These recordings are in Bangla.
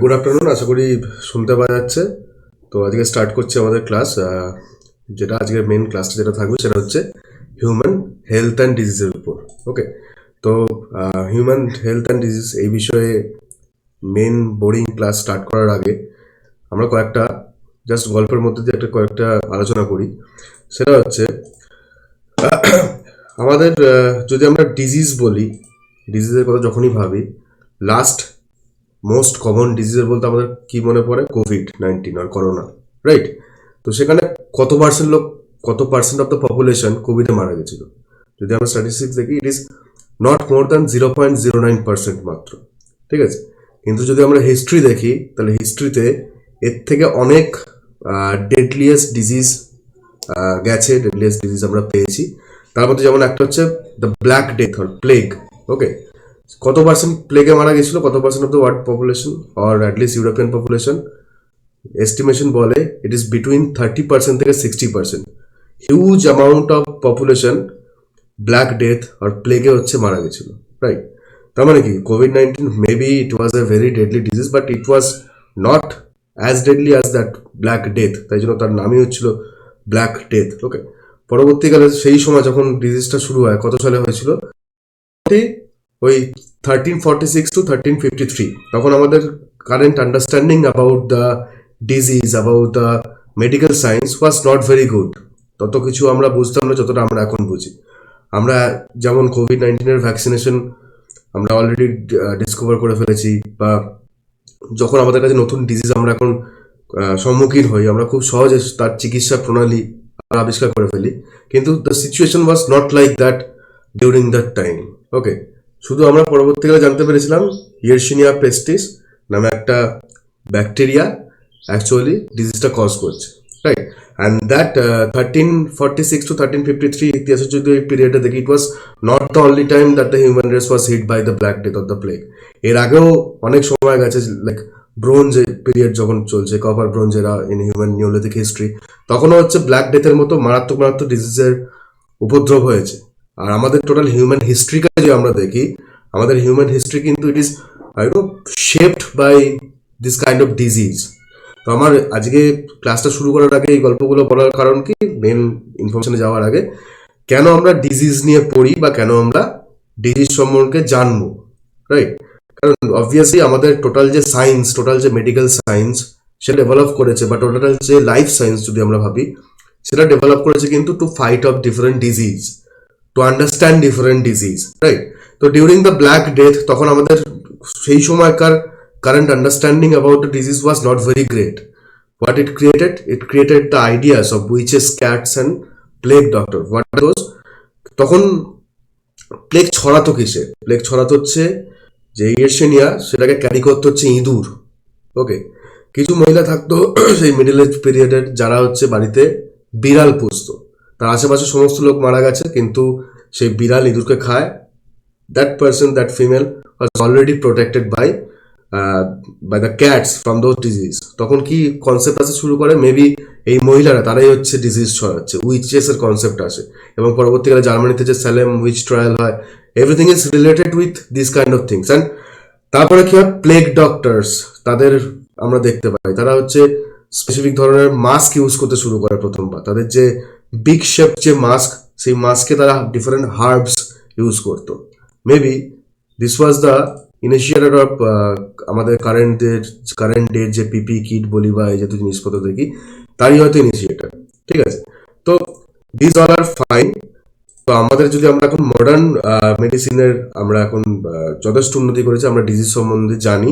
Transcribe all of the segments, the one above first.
গুড আফটারনুন, আশা করি শুনতে পাওয়া যাচ্ছে। তো আজকে স্টার্ট করছি আমাদের ক্লাস, যেটা আজকের মেন ক্লাসটা যেটা থাকবে সেটা হচ্ছে হিউম্যান হেলথ অ্যান্ড ডিজিজের উপর। ওকে, তো হিউম্যান হেলথ অ্যান্ড ডিজিজ এই বিষয়ে মেন বোরিং ক্লাস স্টার্ট করার আগে আমরা কয়েকটা জাস্ট গল্পের মধ্যে দিয়ে কয়েকটা আলোচনা করি। সেটা হচ্ছে আমাদের যদি আমরা ডিজিজ বলি, ডিজিজের কথা যখনই ভাবি, লাস্ট মোস্ট কমন ডিজিজের বলতে আমাদের কি মনে পড়ে? কোভিড-19 আর করোনা, রাইট? তো সেখানে কত পার্সেন্ট অফ দ্য পপুলেশন কোভিডে মারা গেছিল? যদি আমরা স্ট্যাটিস্টিক্স দেখি, it is not more than 0.09% মাত্র, ঠিক আছে? কিন্তু যদি আমরা হিস্ট্রি দেখি, তাহলে হিস্ট্রিতে এর থেকে অনেক ডেডলিয়েস্ট ডিজিজ গেছে, ডেডলিয়েস্ট ডিজিজ আমরা পেয়েছি। তার মধ্যে যেমন একটা হচ্ছে the black death or plague. Okay, কত পার্সেন্ট প্লেগে মারা গেছিল? কত percent of the world population or at least European population? Estimation বলে ইট ইজ বিটুইন 30% থেকে 60%। Huge amount of population black death আর প্লেগে হচ্ছে মারা গেছিল, রাইট? তার মানে কি কোভিড-19 maybe it was a very deadly disease, but it was not as deadly as that black death, তাই জন্য তার নামই হচ্ছিল ব্ল্যাক ডেথ। ওকে, পরবর্তীকালে সেই সময় যখন ডিজিজটা শুরু হয়, কত সালে হয়েছিল? ওই 1346 to 1353, তখন আমাদের current understanding about the disease, about the medical science was not very good. তত কিছু আমরা বুঝতাম না যতটা আমরা এখন বুঝি। আমরা যেমন কোভিড-19 ভ্যাকসিনেশন আমরা অলরেডি ডিসকভার করে ফেলেছি, বা যখন আমাদের কাছে নতুন ডিজিজ আমরা এখন সম্মুখীন হই, আমরা খুব সহজে তার চিকিৎসা প্রণালী আবিষ্কার করে ফেলি। কিন্তু the situation was not like that during that time. Okay, শুধু আমরা পরবর্তীকালে জানতে পেরেছিলাম ইয়েরশিনিয়া পেস্টিস নামে একটা ব্যাকটেরিয়া অ্যাকচুয়ালি ডিজিজটা কজ করছে, রাইট? অ্যান্ড দ্যাট 1346 to 1353 ইতিহাসের যদি এই পিরিয়ডে দেখি, it was not the only time that the human race was hit by the black death of the plague. এর আগেও অনেক সময় গেছে, লাইক ব্রোঞ্জ পিরিয়ড যখন চলছে, কপার ব্রোঞ্জ এরা ইন হিউম্যান নিওলিথিক হিস্ট্রি, তখনও হচ্ছে ব্ল্যাক ডেথের মতো মারাত্মক ডিজিজের উপদ্রব হয়েছে। আর আমাদের টোটাল হিউম্যান হিস্ট্রিকে যদি আমরা দেখি, আমাদের হিউম্যান হিস্ট্রি কিন্তু it is shaped by this kind of disease. তো আমার আজকে ক্লাসটা শুরু করার আগে এই গল্পগুলো বলার কারণ কি, মেন ইনফরমেশনে যাওয়ার আগে, কেন আমরা ডিজিজ নিয়ে পড়ি বা কেন আমরা ডিজিজ সম্পর্কে জানবো, রাইট? কারণ অবভিয়াসলি আমাদের টোটাল যে সায়েন্স, টোটাল যে মেডিকেল সায়েন্স সেটা ডেভেলপ করেছে, বা টোটাল যে লাইফ সায়েন্স যদি আমরা ভাবি, সেটা ডেভেলপ করেছে কিন্তু two fight of different disease, to understand different disease, right? তো ডিউরিং দ্য ব্ল্যাক ডেথ তখন আমাদের সেই সময়কার current understanding about the disease was not very great. What it created the ideas of witches, cats and plague doctor. What are those? তখন প্লেগ ছড়াতো কিসে? প্লেগ ছড়াতো হচ্ছে যে ইয়েরশিনিয়া, সেটাকে ক্যারি করতে হচ্ছে ইঁদুর। ওকে, কিছু মহিলা থাকতো সেই মিডল এজ পিরিয়ডের, যারা হচ্ছে বাড়িতে বিড়াল পুষতো। তার আশেপাশে সমস্ত লোক মারা গেছে, কিন্তু সেই বিড়াল ইঁদুরকে খায়। That person, that female was already protected by the cats from those disease. তখন কি কনসেপ্ট আসে শুরু করে, মেবি এই মহিলারা তারাই হচ্ছে ডিজিজ ছড়াচ্ছে, উইচেস এর কনসেপ্ট আসে। এবং পরবর্তীকালে জার্মানিতে যে স্যালেম উইচ ট্রায়াল হয়, everything is related with this kind of things. And তারপরে কি হয়, প্লেগ ডক্টরস, তাদের আমরা দেখতে পাই তারা হচ্ছে স্পেসিফিক ধরনের মাস্ক ইউজ করতে শুরু করে প্রথমবার। তাদের যে বিগ শেপ যে মাস্ক, সেই মাস্কে তারা ডিফারেন্ট হার্বস ইউজ করতো। Maybe this was the initiator of আমাদের কারেন্ট ডে যে পিপি কিট বলি বা এই জাতীয় জিনিসপত্র দেখি, তারই হয়তো ইনিশিয়েটার, ঠিক আছে? তো দিস অল আর ফাইন। তো আমাদের যদি আমরা এখন মডার্ন মেডিসিনের আমরা এখন যথেষ্ট উন্নতি করেছি, আমরা ডিজিজ সম্বন্ধে জানি।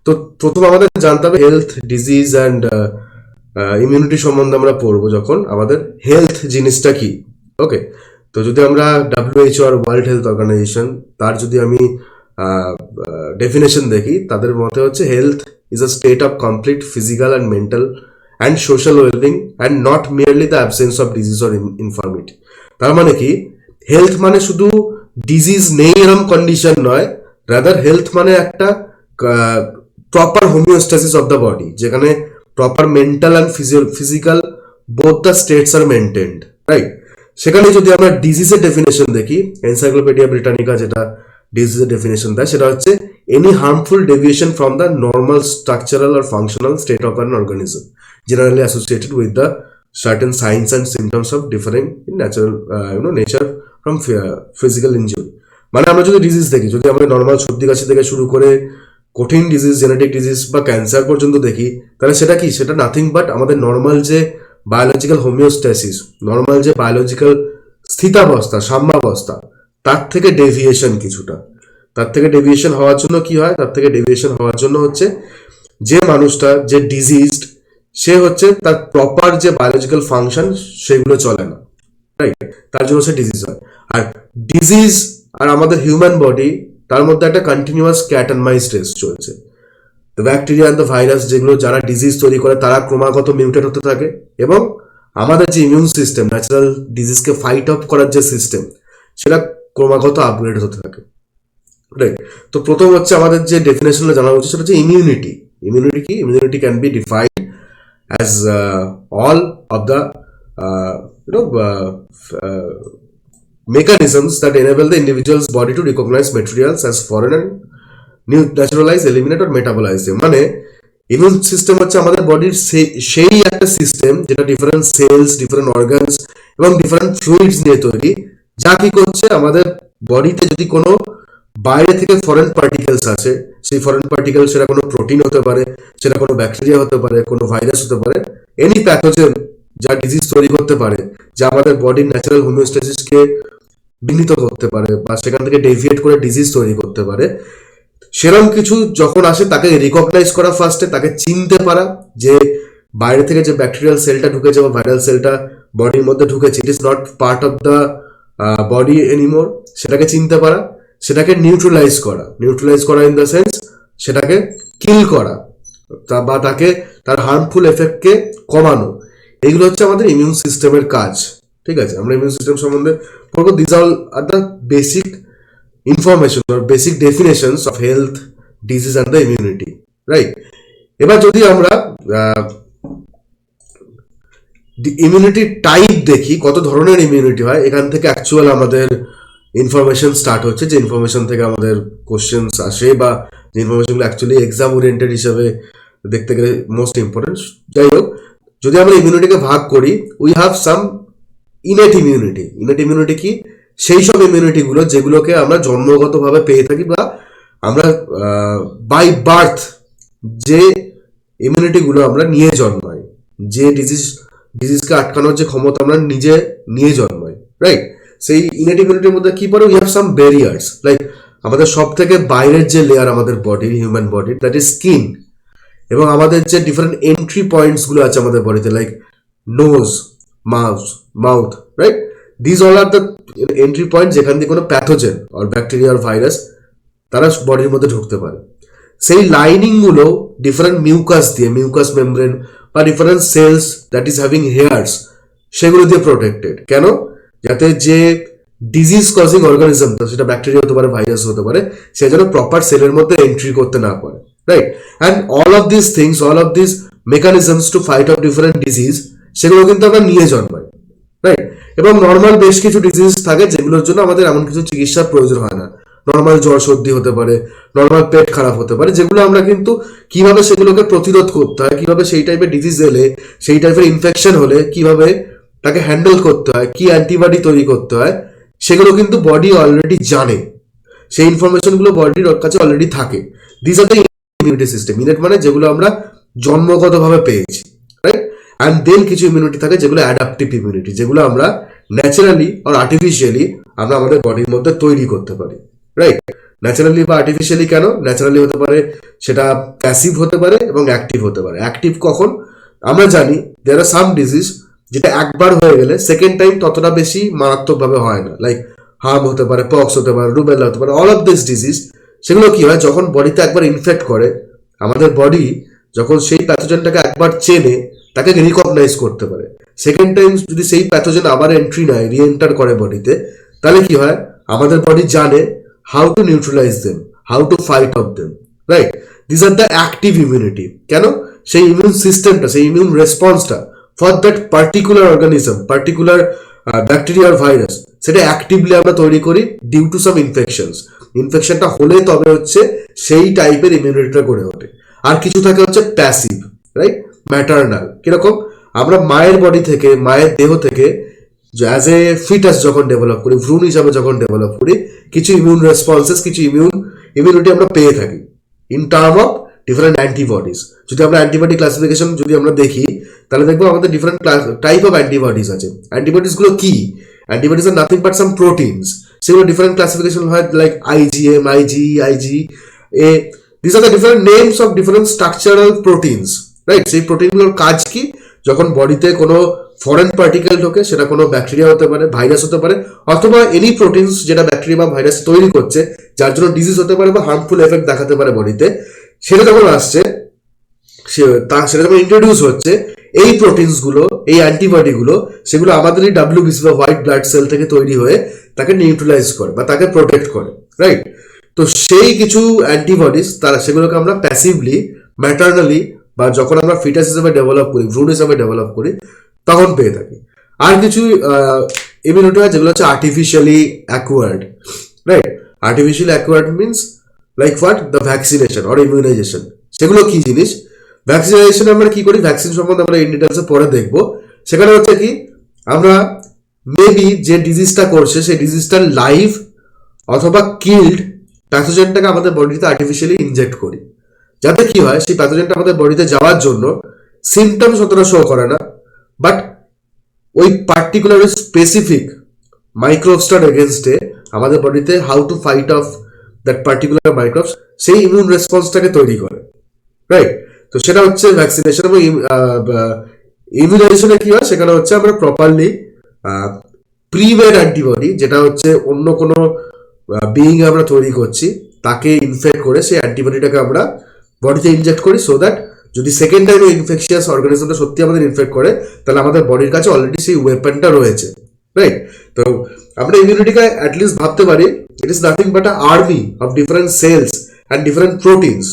তো প্রথম আমাদের জানতে হবে হেলথ, ডিজিজ অ্যান্ড ইমিউনিটি সম্বন্ধে আমরা পড়বো যখন, আমাদের হেলথ জিনিসটা কি। ওকে, তো যদি আমরা WHO আর ওয়ার্ল্ড হেলথ অর্গানাইজেশন, তার যদি আমি ডেফিনেশন দেখি, তাদের মতে হচ্ছে health is a state of complete physical and mental and social wellbeing and not merely the absence of disease or infirmity. তার মানে কি, হেলথ মানে শুধু ডিজিজ নেই এরম কন্ডিশন নয়, রাদার হেলথ মানে একটা proper homeostasis of the body, যেখানে proper mental and physical both the states are maintained, right? সেখানে যদি আমরা ডিজিজের ডেফিনেশন দেখি, এনসাইক্লোপিডিয়া ব্রিটানিকা যেটা ডিজিজের ডেফিনেশন দেয়, সেটা হচ্ছে any harmful deviation from the normal structural or functional state of an organism generally associated with the certain signs and symptoms of differing in natural nature from physical injury. মানে আমরা যদি ডিজিজ দেখি, যদি আমরা নর্মাল সর্দি কাশি থেকে শুরু করে কঠিন ডিজিজ, জেনেটিক ডিজিজ বা ক্যান্সার পর্যন্ত দেখি, তাহলে সেটা কি, সেটা নাথিং বাট আমাদের নর্মাল যে বায়োলজিক্যাল হোমিওস্ট্যাসিস, নর্মাল যে বায়োলজিক্যাল স্থিতাবস্থা, সাম্যাবস্থা, তার থেকে ডেভিয়েশন কিছুটা। তার থেকে ডেভিয়েশন হওয়ার জন্য কি হয়, তার থেকে ডেভিয়েশন হওয়ার জন্য হচ্ছে যে মানুষটা যে ডিজিজড, সে হচ্ছে তার প্রপার যে বায়োলজিক্যাল ফাংশন সেগুলো চলে না, রাইট? তার জন্য সে ডিজিজ হয়। আর ডিজিজ আর আমাদের হিউম্যান বডি, তার মধ্যে একটা কন্টিনিউয়াস ক্যাট অ্যান্ড মাইস রেস চলছে। তো ব্যাকটেরিয়া অ্যান্ড দ্য ভাইরাস যেগুলো যারা ডিজিজ তৈরি করে, তারা ক্রমাগত মিউটেট হতে থাকে, এবং আমাদের যে ইমিউন সিস্টেম, ন্যাচারাল ডিজিজকে ফাইট অফ করার যে সিস্টেম, সেটা ক্রমাগত আপগ্রেড হতে থাকে, রাইট? তো প্রথম হচ্ছে আমাদের যে ডেফিনেশনটা জানা উচিত, সেটা হচ্ছে ইমিউনিটি। ইমিউনিটি কি? Immunity can be defined as all of the mechanisms that enable the individual's body to recognize materials as foreign and neutralize, eliminate or metabolize them. মানে ইমিউন সিস্টেম হচ্ছে আমাদের বডির সেই একটা সিস্টেম যেটা ডিফারেন্ট সেলস, ডিফারেন্ট অর্গানস এবং ডিফারেন্ট ফ্লুইডস নিয়ে তৈরি, যা কি করছে আমাদের বডিতে যদি কোনো বাইরে থেকে ফরেন পার্টিকেলস আছে, সেই ফরেন পার্টিকেল, সেটা কোনো প্রোটিন হতে পারে, সেটা কোনো ব্যাকটেরিয়া হতে পারে, কোনো ভাইরাস হতে পারে, এনি প্যাথোজেন যা ডিজিজ তৈরি করতে পারে, যা আমাদের বডির ন্যাচারাল হোমিওস্ট্যাসিসকে বিঘ্নিত করতে পারে বা সেখান থেকে ডেভিয়েট করে ডিজিজ তৈরি করতে পারে, সেরকম কিছু যখন আসে তাকে রিকগনাইজ করা ফার্স্টে, তাকে চিনতে পারা যে বাইরে থেকে যে ব্যাকটেরিয়াল সেলটা ঢুকেছে বা ভাইরাল সেলটা বডির মধ্যে ঢুকেছে, it is not part of the body anymore, সেটাকে চিনতে পারা, সেটাকে নিউট্রালাইজ করা ইন দ্য সেন্স সেটাকে কিল করা বা তাকে তার হার্মফুল এফেক্টকে কমানো, এইগুলো হচ্ছে আমাদের ইমিউন সিস্টেমের কাজ। ঠিক আছে, আমরা ইমিউন সিস্টেম সম্বন্ধে পড়বো। This all are the basic information or basic definitions of health, disease and the immunity, right? এবার যদি আমরা ইমিউনিটি টাইপ দেখি, কত ধরনের ইমিউনিটি হয়, এখান থেকে অ্যাকচুয়াল আমাদের ইনফরমেশন স্টার্ট হচ্ছে, যে ইনফরমেশন থেকে আমাদের কোশ্চেন্স আসে বা যে ইনফরমেশনগুলো অ্যাকচুয়ালি এক্সাম ওরিয়েন্টেড হিসাবে দেখতে গেলে মোস্ট ইম্পর্টেন্ট। যাই হোক, যদি আমরা ইমিউনিটিকে ভাগ করি, we have some innate immunity. Innate immunity কি? সেই সব ইমিউনিটিগুলো যেগুলোকে আমরা জন্মগতভাবে পেয়ে থাকি বা আমরা বাই বার্থ যে ইমিউনিটিগুলো আমরা নিয়ে জন্মাই, যে ডিজিজকে আটকানোর যে ক্ষমতা আমরা নিজে নিয়ে জন্মাই, রাইট? সেই ইনেট ইমিউনিটির মধ্যে কি পড়ে? We have some barriers, like আমাদের সব থেকে বাইরের যে লেয়ার আমাদের বডির, হিউম্যান বডির, দ্যাট ইজ স্কিন, এবং আমাদের যে ডিফারেন্ট এন্ট্রি পয়েন্টসগুলো আছে আমাদের বডিতে, like nose, mouth, right? This all are the entry point যেখান দিয়ে কোনো প্যাথোজেন অর ব্যাকটেরিয়া আর ভাইরাস তারা বডির মধ্যে ঢুকতে পারে। সেই লাইনিংগুলো ডিফারেন্ট মিউকাস দিয়ে, মিউকাস মেমব্রেন বা different cells that is having hairs, সেগুলো দিয়ে প্রোটেক্টেড। কেন? যাতে যে ডিজিজ কজিং অর্গানিজম, সেটা ব্যাকটেরিয়া হতে পারে, ভাইরাস হতে পারে, সে যেন প্রপার সেলের মধ্যে এন্ট্রি করতে না পারে, right? And all of this things, all of this mechanisms two fight of different disease, সেগুলো কিন্তু আমরা নিয়ে জন্মাই, রাইট? এবং নর্মাল বেশ কিছু ডিজিজ থাকে যেগুলোর জন্য আমাদের এমন কিছু চিকিৎসার প্রয়োজন হয় না। নর্মাল জ্বর সর্দি হতে পারে, নর্মাল পেট খারাপ হতে পারে, যেগুলো আমরা কিন্তু কিভাবে সেগুলোকে প্রতিরোধ করতে হয়, কিভাবে সেই টাইপের ডিজিজ এলে, সেই টাইপের ইনফেকশন হলে কিভাবে তাকে হ্যান্ডেল করতে হয়, কি অ্যান্টিবডি তৈরি করতে হয়, সেগুলো কিন্তু বডি অলরেডি জানে। সেই ইনফরমেশনগুলো বডির কাছে অলরেডি থাকে। This are the immunity system. Innate মানে যেগুলো আমরা জন্মগতভাবে পেয়েছি, রাইট? অ্যান্ড দেন কিছু ইমিউনিটি থাকে যেগুলো অ্যাডাপটিভ ইমিউনিটি, যেগুলো আমরা ন্যাচারালি আর আর্টিফিশিয়ালি আমরা আমাদের বডির মধ্যে তৈরি করতে পারি, রাইট? ন্যাচারালি বা আর্টিফিশিয়ালি কেন? ন্যাচারালি হতে পারে সেটা প্যাসিভ হতে পারে এবং অ্যাক্টিভ হতে পারে। অ্যাক্টিভ কখন? আমরা জানি দেয়ার আর সাম ডিজিজ যেটা একবার হয়ে গেলে সেকেন্ড টাইম ততটা বেশি মারাত্মকভাবে হয় না, লাইক হার্ম হতে পারে, পক্স হতে পারে, রুবেলা হতে পারে, অল অফ দিস ডিজিজ। সেগুলো কি হয়? যখন বডিতে একবার ইনফেক্ট করে, আমাদের বডি যখন সেই প্যাথোজেনটাকে একবার চেনে, তাকে রিকগনাইজ করতে পারে। সেকেন্ড টাইম যদি সেই প্যাথোজেন আবার এন্ট্রি নেয়, রিএন্টার করে বডিতে, তাহলে কি হয়? আমাদের বডি জানে how to neutralise them, how to fight off them, right? This are the active immunity. কেন? সেই ইমিউন সিস্টেমটা, সেই ইমিউন রেসপন্সটা for that particular organism, particular bacteria আর ভাইরাস, সেটা অ্যাক্টিভলি আমরা তৈরি করি ডিউ টু সাম ইনফেকশনস। ইনফেকশনটা হলে তবে হচ্ছে সেই টাইপের ইমিউনিটিটা গড়ে ওঠে। আর কিছু থাকে হচ্ছে প্যাসিভ, রাইট, ম্যাটারনাল। কিরকম? আমরা মায়ের বডি থেকে, মায়ের দেহ থেকে অ্যাজ এ ফিটাস যখন ডেভেলপ করি, ভ্রূণ হিসাবে যখন ডেভেলপ করি, কিছু ইমিউন রেসপন্সেস, কিছু ইমিউনিটি আমরা পেয়ে থাকি in term of different antibodies. যদি আমরা অ্যান্টিবডি ক্লাসিফিকেশন যদি আমরা দেখি, তাহলে দেখবো আমাদের ডিফারেন্ট টাইপ অফ অ্যান্টিবডিজ আছে। অ্যান্টিবডিজগুলো কি? Antibodies are nothing but some proteins. সেগুলো ডিফারেন্ট ক্লাসিফিকেশন হয়, like IgM, IgA। This are the different names of different structural proteins, right? সেই প্রোটিনগুলোর কাজ কি? যখন বডিতে কোনো ফরেন পার্টিকেল ঢোকে, সেটা কোনো ব্যাকটেরিয়া হতে পারে, ভাইরাস হতে পারে, অথবা এনি প্রোটিনস যেটা ব্যাকটেরিয়া বা ভাইরাস তৈরি করছে, যার জন্য ডিজিজ হতে পারে বা হার্মফুল এফেক্ট দেখাতে পারে বডিতে, সেটা যখন আসছে, সেটা যখন ইন্ট্রোডিউস হচ্ছে, এই প্রোটিনসগুলো, এই অ্যান্টিবডিগুলো, সেগুলো আমাদেরই WBC বা হোয়াইট ব্লাড সেল থেকে তৈরি হয়ে তাকে নিউট্রালাইজ করে বা তাকে প্রোটেক্ট করে, রাইট? তো সেই কিছু অ্যান্টিবডিজ, তারা সেগুলোকে আমরা প্যাসিভলি, ম্যাটারনালি, বা যখন আমরা ফিটাস হিসেবে ডেভেলপ করি, ভ্রূণ হিসেবে ডেভেলপ করি, তখন পেয়ে থাকি। আর কিছু ইমিউনিটি হয় যেগুলো হচ্ছে artificially acquired, right? Artificially acquired means like what? The vaccination or immunization. সেগুলো কি জিনিস? ভ্যাকসিনেশন আমরা কি করি, ভ্যাকসিন সম্বন্ধে আমরা ইন ডিটেলসে পরে দেখবো। সেখানে হচ্ছে কি, আমরা মেবি যে ডিজিজটা করছে সেই ডিজিজটার লাইভ অথবা কিল্ড প্যাথোজেনটাকে আমাদের বডিতে আর্টিফিশিয়ালি ইনজেক্ট করি, যাতে কি হয়, সেই প্যাথোজেনটা আমাদের বডিতে যাওয়ার জন্য সিমটমস অতটা শো করে না, বাট ওই পার্টিকুলার স্পেসিফিক মাইক্রোবসটার এগেনস্টে আমাদের বডিতে how to fight of that particular microbes, সেই ইমিউন রেসপন্সটাকে তৈরি করে, রাইট? তো সেটা হচ্ছে ভ্যাকসিনেশন। এবং ইমিউনাইজেশনে কি হয়, সেখানে হচ্ছে আমরা প্রপারলি প্রিমেড অ্যান্টিবডি, যেটা হচ্ছে অন্য কোনো বিইং আমরা তৈরি করছি, তাকে ইনফেক্ট করে সেই অ্যান্টিবডিটাকে আমরা বডিতে ইনজেক্ট করি, সো দ্যাট যদি সেকেন্ড টাইম ইনফেকশিয়াস অর্গানিজমটা সত্যি আমাদের ইনফেক্ট করে, তাহলে আমাদের বডির কাছে অলরেডি সেই ওয়েপনটা রয়েছে, রাইট? তো আমরা ইমিউনিটিকে অ্যাটলিস্ট ভাবতে পারি, it is nothing but a army of different cells and different proteins,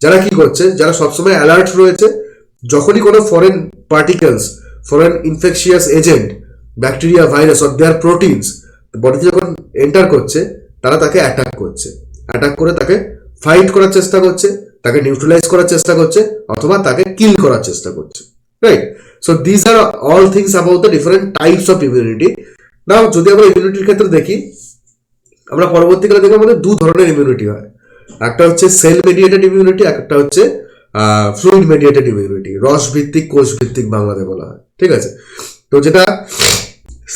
যারা কি করছে, যারা সবসময় অ্যালার্ট রয়েছে। যখনই কোনো foreign particles, foreign infectious agent, bacteria, virus or their proteins বডিতে যখন এন্টার করছে, তারা তাকে অ্যাটাক করছে, অ্যাটাক করে তাকে ফাইট করার চেষ্টা করছে, তাকে নিউট্রালাইজ করার চেষ্টা করছে, অথবা তাকে কিল করার চেষ্টা করছে, right? So this are all things about the different types of immunity. Now যদি আমরা ইমিউনিটির ক্ষেত্রে দেখি, আমরা পরবর্তীকালে দেখি আমাদের দু ধরনের ইমিউনিটি হয়। একটা হচ্ছে সেল মেডিয়েটেড ইমিউনিটি, একটা হচ্ছে ফ্লুইড মেডিয়েটেড ইমিউনিটি, রস ভিত্তিক, কোষ ভিত্তিক বাংলাতে বলা হয়, ঠিক আছে? তো যেটা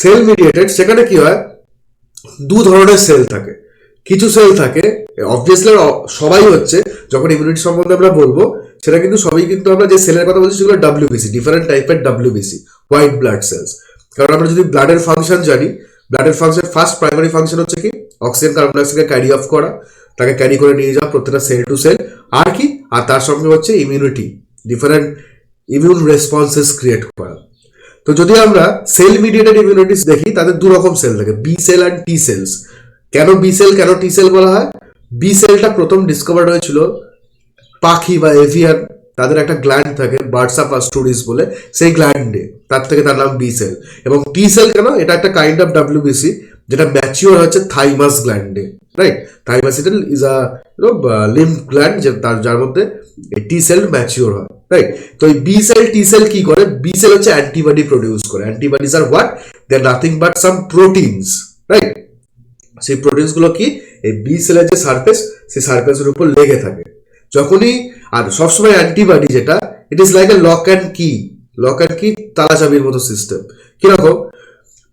সেল মেডিয়েটেড, সেখানে কি হয়, দু ধরনের সেল থাকে। কিছু সেল থাকে, অবভিয়াসলি সবাই হচ্ছে, যখন ইমিউনিটি সম্বন্ধে আমরা বলবো, সেটা কিন্তু সবই, কিন্তু আমরা যে সেলের কথা বলছি সেগুলো WBC, ডিফারেন্ট টাইপের WBC, হোয়াইট ব্লাড সেলস। কারণ আমরা যদি ব্লাডের ফাংশন জানি, ব্লাডের ফাংশন, ফার্স্ট প্রাইমারি ফাংশন হচ্ছে কি, অক্সিজেন কার্বন ডাইঅক্সাইডকে ক্যারি অফ করা, তাকে ক্যারি করে নিয়ে যাওয়া প্রত্যেকটা সেল টু সেল, আর কি, আর তার সঙ্গে হচ্ছে immunity, different immune responses create করা। তো যদি আমরা সেল মিডিয়েটেড ইমিউনিটিস দেখি, তাদের দু রকম সেল থাকে, B cell and T cells. কেন বি সেল, কেন টি সেল বলা হয়? বি সেলটা প্রথম ডিসকভার্ড হয়েছিল পাখি বা এভিয়ান, তাদের একটা গ্ল্যান্ড থাকে, বার্ডস অফ অ্যাস্টুরিস বলে, সেই গ্ল্যান্ডে, তার থেকে তার নাম বি সেল। এবং টি সেল কেন? এটা একটা কাইন্ড অফ WBC, যেটা ম্যাচিওর হচ্ছে থাইমাস গ্ল্যান্ডে, right? Thymus is a lymph gland, যার মধ্যে টি সেল ম্যাচিওর হয়, রাইট? তো এই বি সেল, টি সেল কি করে? বি সেল হচ্ছে অ্যান্টিবডি প্রডিউস করে। Antibodies are what? They are nothing but some proteins, right? সেই প্রোটিনস গুলো কি, এই বি সেলের যে সারফেস, সেই সারফেসের উপর লেগে থাকে। যখনই, আর সবসময় অ্যান্টিবডি যেটা, it is like a lock and কি, লক অ্যান্ড কি, তালা চাবির মতো সিস্টেম। কিরকম?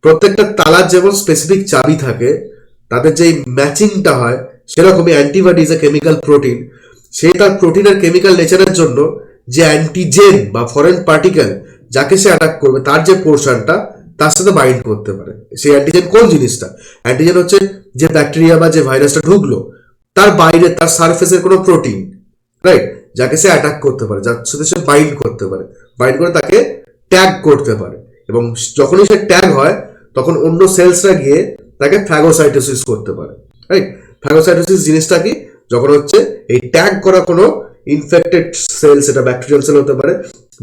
প্রত্যেকটা তালার যেমন স্পেসিফিক চাবি থাকে, তাদের যে ম্যাচিংটা হয়, সেরকমই antibody is a chemical protein. সেই তার প্রোটিনের কেমিক্যাল নেচারের জন্য যে অ্যান্টিজেন বা ফরেন পার্টিকেল যাকে সে অ্যাটাক করবে, তার যে পোর্শনটা, তার সাথে বাইন্ড করতে পারে। সেই অ্যান্টিজেন কোন জিনিসটা? অ্যান্টিজেন হচ্ছে যে ব্যাকটেরিয়া বা যে ভাইরাসটা ঢুকলো, তার বাইরে, তার সারফেসের কোনো প্রোটিন, রাইট, যাকে সে অ্যাটাক করতে পারে, যার সাথে সে বাইন্ড করতে পারে, বাইন্ড করে তাকে ট্যাগ করতে পারে। এবং যখনই সে ট্যাগ হয়, তখন অন্য সেলসরা গিয়ে তাকে ফ্যাগোসাইটোসিস করতে পারে, রাইট? ফ্যাগোসাইটোসিস জিনিসটা কি? যখন হচ্ছে এই ট্যাগ করা কোনো ইনফেক্টেড সেল, সেটা ব্যাকটেরিয়াল সেল হতে পারে,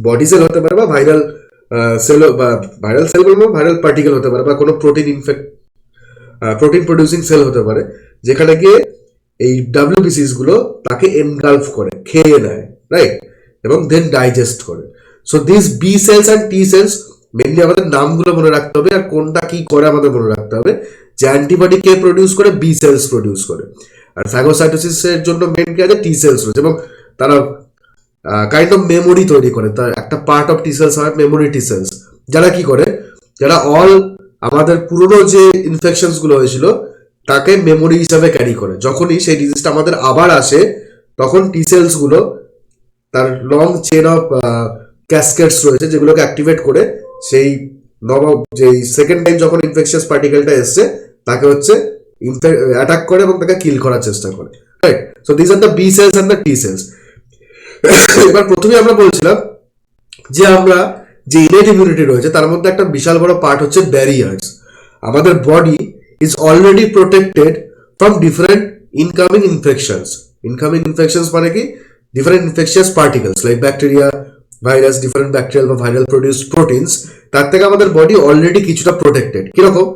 বডি সেল হতে পারে, বা ভাইরাল সেল, বা ভাইরাল সেল বলবো, ভাইরাল পার্টিকেল হতে পারে, বা কোনো প্রোটিন প্রোটিন প্রডিউসিং সেল হতে পারে, যেখানে গিয়ে এই ডাব্লিউবিসিস গুলো তাকে এনগালফ করে, খেয়ে নেয়, রাইট, এবং দেন ডাইজেস্ট করে। So this B cells and T cells, mainly আমাদের নামগুলো মনে রাখতে হবে আর কোনটা কি করে আমাদের মনে রাখতে হবে, যে অ্যান্টিবডি কে প্রডিউস করে, বি সেলস প্রডিউস করে, আর ফ্যাগোসাইটোসিসের জন্য মেন কি আছে, টি সেলস রয়েছে, এবং তারা কাইন্ড অফ মেমোরি তৈরি করে। তার একটা পার্ট অফ টি সেলস হয় মেমোরি টি সেলস, যারা কি করে, যারা অল আমাদের পুরনো যে ইনফেকশনস গুলো হয়েছিল তাকে মেমোরি হিসাবে ক্যারি করে। যখনই সেই ডিজিজটা আমাদের আবার আসে তখন টি সেলস গুলো তার লং চেন অফ ক্যাসকেটস রয়েছে যেগুলোকে অ্যাক্টিভেট করে সেই যে সেকেন্ড টাইম যখন ইনফেকশাস পার্টিকেলটা এসছে তাকে হচ্ছে অ্যাটাক করে এবং তাকে কিল করার চেষ্টা করে, right. So this are the B cells and the T cells. এবার প্রথমে আমরা বলছিলাম যে আমরা যে ইনেট ইমিউনিটি রয়েছে তার মধ্যে একটা বিশাল বড় পার্ট হচ্ছে ব্যারিয়ার্স। আমাদের body is already protected from different incoming infections. Incoming infections মানে কি, different infectious particles like bacteria, virus, different bacterial বা ভাইরাল প্রডিউসড প্রোটিনস, তার থেকে আমাদের বডি অলরেডি কিছুটা প্রোটেক্টেড। কিরকম,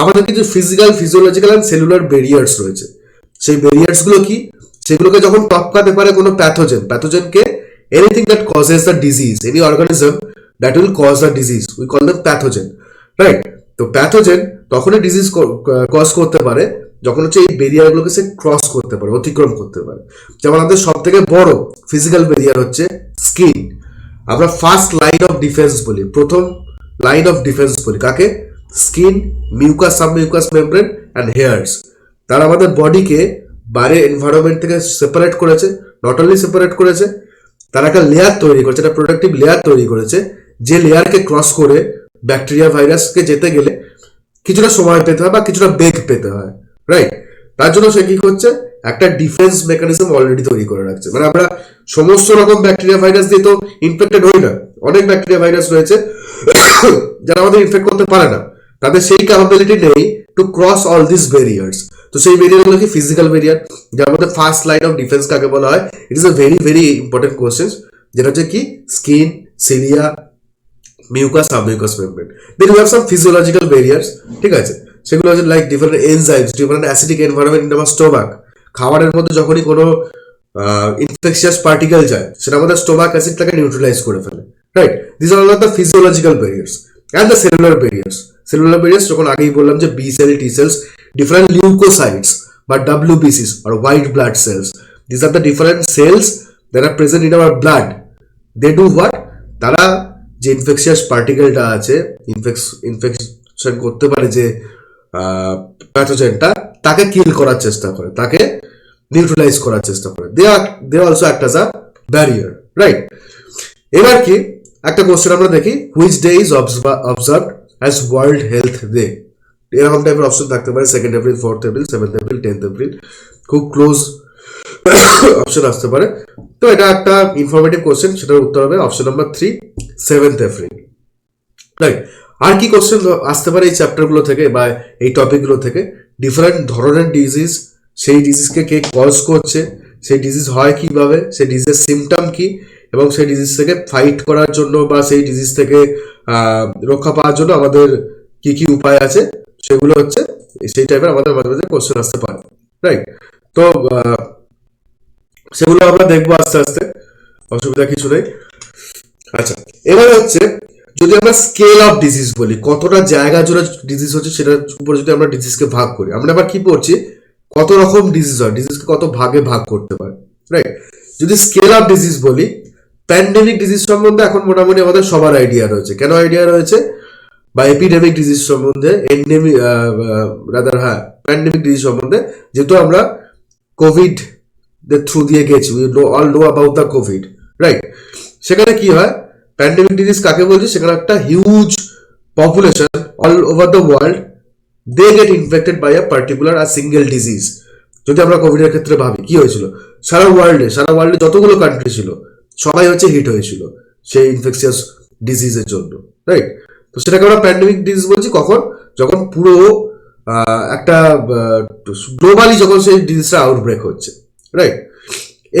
আমাদের কিছু physical, physiological and cellular barriers রয়েছে। সেই ব্যারিয়ার্স গুলো কি, সেগুলোকে যখন টপকাতে পারে কোনো প্যাথোজেনকে, anything that causes the disease, any organism that will cause the disease, we call them pathogen, right. তো প্যাথোজেন তখনই ডিজিজ কজ করতে পারে যখন হচ্ছে এই ব্যারিয়ারগুলোকে সে ক্রস করতে পারে, অতিক্রম করতে পারে। যেমন আমাদের সব থেকে বড় ফিজিক্যাল ব্যারিয়ার হচ্ছে স্কিন। আমরা ফার্স্ট লাইন অফ ডিফেন্স বলি, প্রথম লাইন অফ ডিফেন্স বলি কাকে, skin, mucus, submucous membrane and hairs. তারা আমাদের বডিকে বাইরের এনভায়রনমেন্ট থেকে সেপারেট করেছে, নট অনলি সেপারেট করেছে, তারা একটা লেয়ার তৈরি করেছে, একটা প্রোটেক্টিভ লেয়ার তৈরি করেছে, যে লেয়ারকে ক্রস করে ব্যাকটেরিয়া, ভাইরাসকে যেতে গেলে কিছুটা সময় পেতে হয় বা কিছুটা বেগ পেতে হয়, রাইট। তার জন্য সে কি করছে, একটা ডিফেন্স মেকানিজম অলরেডি তৈরি করে রাখছে। মানে আমরা সমস্ত রকম ব্যাকটেরিয়া, ভাইরাস দিয়ে তো ইনফেক্টেড হই না, অনেক ব্যাকটেরিয়া, ভাইরাস রয়েছে যারা আমাদের ইনফেক্ট করতে পারে না, তাদের সেই ক্যাপাবিলিটি নেই to cross all this barriers. তো সেই ব্যারিয়ারগুলো কি, ফিজিক্যাল ব্যারিয়ার, যার মধ্যে ফার্স্ট লাইন অফ ডিফেন্স কাকে বলা হয়। It is a very very important question, যেটা হচ্ছে কি, skin, cilia, mucus, submucous membrane. Then you have some physiological barriers, ঠিক আছে, সেগুলো হচ্ছে like different enzymes, different acidic environment in our stomach. খাবারের মধ্যে যখনই কোনো ইনফেকশিয়াস পার্টিকেল যায় সেটা আমাদের স্টোমাক অ্যাসিডটাকে নিউট্রালাইজ করে ফেলে, right. This are all the physiological barriers and the cellular barriers. Cellular barriers যখন আগেই বললাম যে B cell, T cells, different leukocytes বা WBCs or white blood cells. These are the different cells that are present in our blood. They do what? তারা যে ইনফেকশিয়াস পার্টিকেলটা আছে, ইনফেকশন করতে পারে যে প্যাথোজেনটা, তাকে কিল করার চেষ্টা করে, তাকে নিউট্রালাইজ করার চেষ্টা করে। They also act as a barrier, right. এবার কি একটা কোশ্চেন আমরা দেখি, which day is observed as World Health Day. এরকম টাইপের অপশন থাকতে পারে, 2 এপ্রিল, 4 এপ্রিল, 7 এপ্রিল, 10 এপ্রিল, খুব ক্লোজ অপশন আসতে পারে। তো এটা একটা ইনফরমেটিভ কোশ্চেন, সেটার উত্তর হবে অপশন নাম্বার 3, 7 এপ্রিল, রাইট। আর কি কোশ্চেন আসতে পারে এই চ্যাপ্টারগুলো থেকে বা এই টপিকগুলো থেকে, ডিফারেন্ট ধরনের ডিজিজ, সেই ডিজিজকে কে কজ করছে, সেই ডিজিজ হয় কিভাবে, সেই ডিজিজের সিমটম কি, এবং সেই ডিজিজ থেকে ফাইট করার জন্য বা সেই ডিজিজ থেকে রক্ষা পাওয়ার জন্য আমাদের কি কি উপায় আছে, সেগুলো হচ্ছে সেই টাইপের আমাদের মাঝে মাঝে কোশ্চেন আসতে পারে, রাইট। তো সেগুলো আমরা দেখবো আস্তে আস্তে, অসুবিধা কিছু নেই। আচ্ছা, এবার হচ্ছে যদি আমরা স্কেল অফ ডিজিজ বলি, কতটা জায়গা জুড়ে ডিজিজ হচ্ছে সেটার উপর যদি আমরা ডিজিজকে ভাগ করি, আমরা আবার কি পড়ছি, কত রকম ডিজিজ হয়, ডিজিজকে কত ভাগে ভাগ করতে পারে, রাইট। যদি স্কেল অফ ডিজিজ বলি, প্যান্ডেমিক ডিজিজ সম্বন্ধে এখন মোটামুটি আমাদের সবার আইডিয়া রয়েছে। কেন আইডিয়া রয়েছে, বা এপিডেমিক ডিজিজ সম্বন্ধে, এন্ডেমিক রাদার, হ্যাঁ, প্যান্ডেমিক ডিজিজ সম্বন্ধে, যেহেতু আমরা কোভিড থ্রু দিয়ে গেছি, we all know about the Covid, right. সেখানে কি হয়, প্যান্ডেমিক ডিজিজ কাকে বলছি, সেখানে একটা huge population all over the world, they get infected by a particular or single disease. যদি আমরা কোভিডের ক্ষেত্রে ভাবি, কি হয়েছিল, সারা ওয়ার্ল্ডে যতগুলো কান্ট্রি ছিল সবাই হচ্ছে হিট হয়েছিল সেই ইনফেকশিয়াস ডিজিজের জন্য, রাইট। তো সেটাকে আমরা প্যান্ডেমিক ডিজিজ বলছি কখন, যখন পুরো একটা গ্লোবালি যখন সেই ডিজিজটা আউটব্রেক হচ্ছে, রাইট।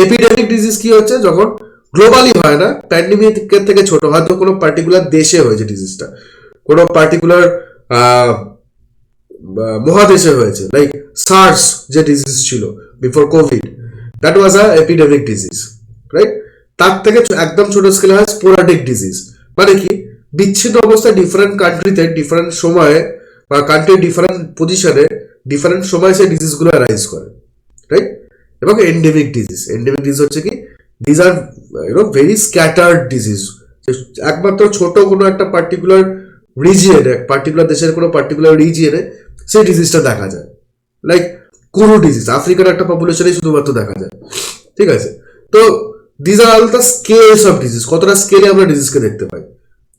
এপিডেমিক ডিজিজ কি হচ্ছে, যখন গ্লোবালি হয় না, প্যান্ডেমিকের থেকে ছোট, হয়তো কোনো পার্টিকুলার দেশে হয়েছে ডিজিজটা, কোনো পার্টিকুলার মহাদেশে হয়েছে, লাইক সার্স যে ডিজিজ ছিল before Covid, that was a epidemic disease, right? তার থেকে একদম ছোট স্কেলে হয় স্পোরাডিক ডিজিজ, মানে কি বিচ্ছিন্ন অবস্থায় ডিফারেন্ট কান্ট্রিতে ডিফারেন্ট সময়ে বা কান্ট্রির ডিফারেন্ট পজিশনে ডিফারেন্ট সময় সেই ডিজিজগুলো অ্যারাইজ করে, রাইট? এবং এন্ডেমিক ডিজিজ হচ্ছে কি these are very scattered disease, একমাত্র ছোট কোনো একটা পার্টিকুলার রিজিয়নে, পার্টিকুলার দেশের কোনো পার্টিকুলার রিজিয়নে সেই ডিজিজটা দেখা যায়, লাইক কোনো ডিজিজ আফ্রিকার একটা পপুলেশনে শুধুমাত্র দেখা যায়, ঠিক আছে? তো these are all the scales of disease, কতটা স্কেলে আমরা ডিজিজকে দেখতে পাই,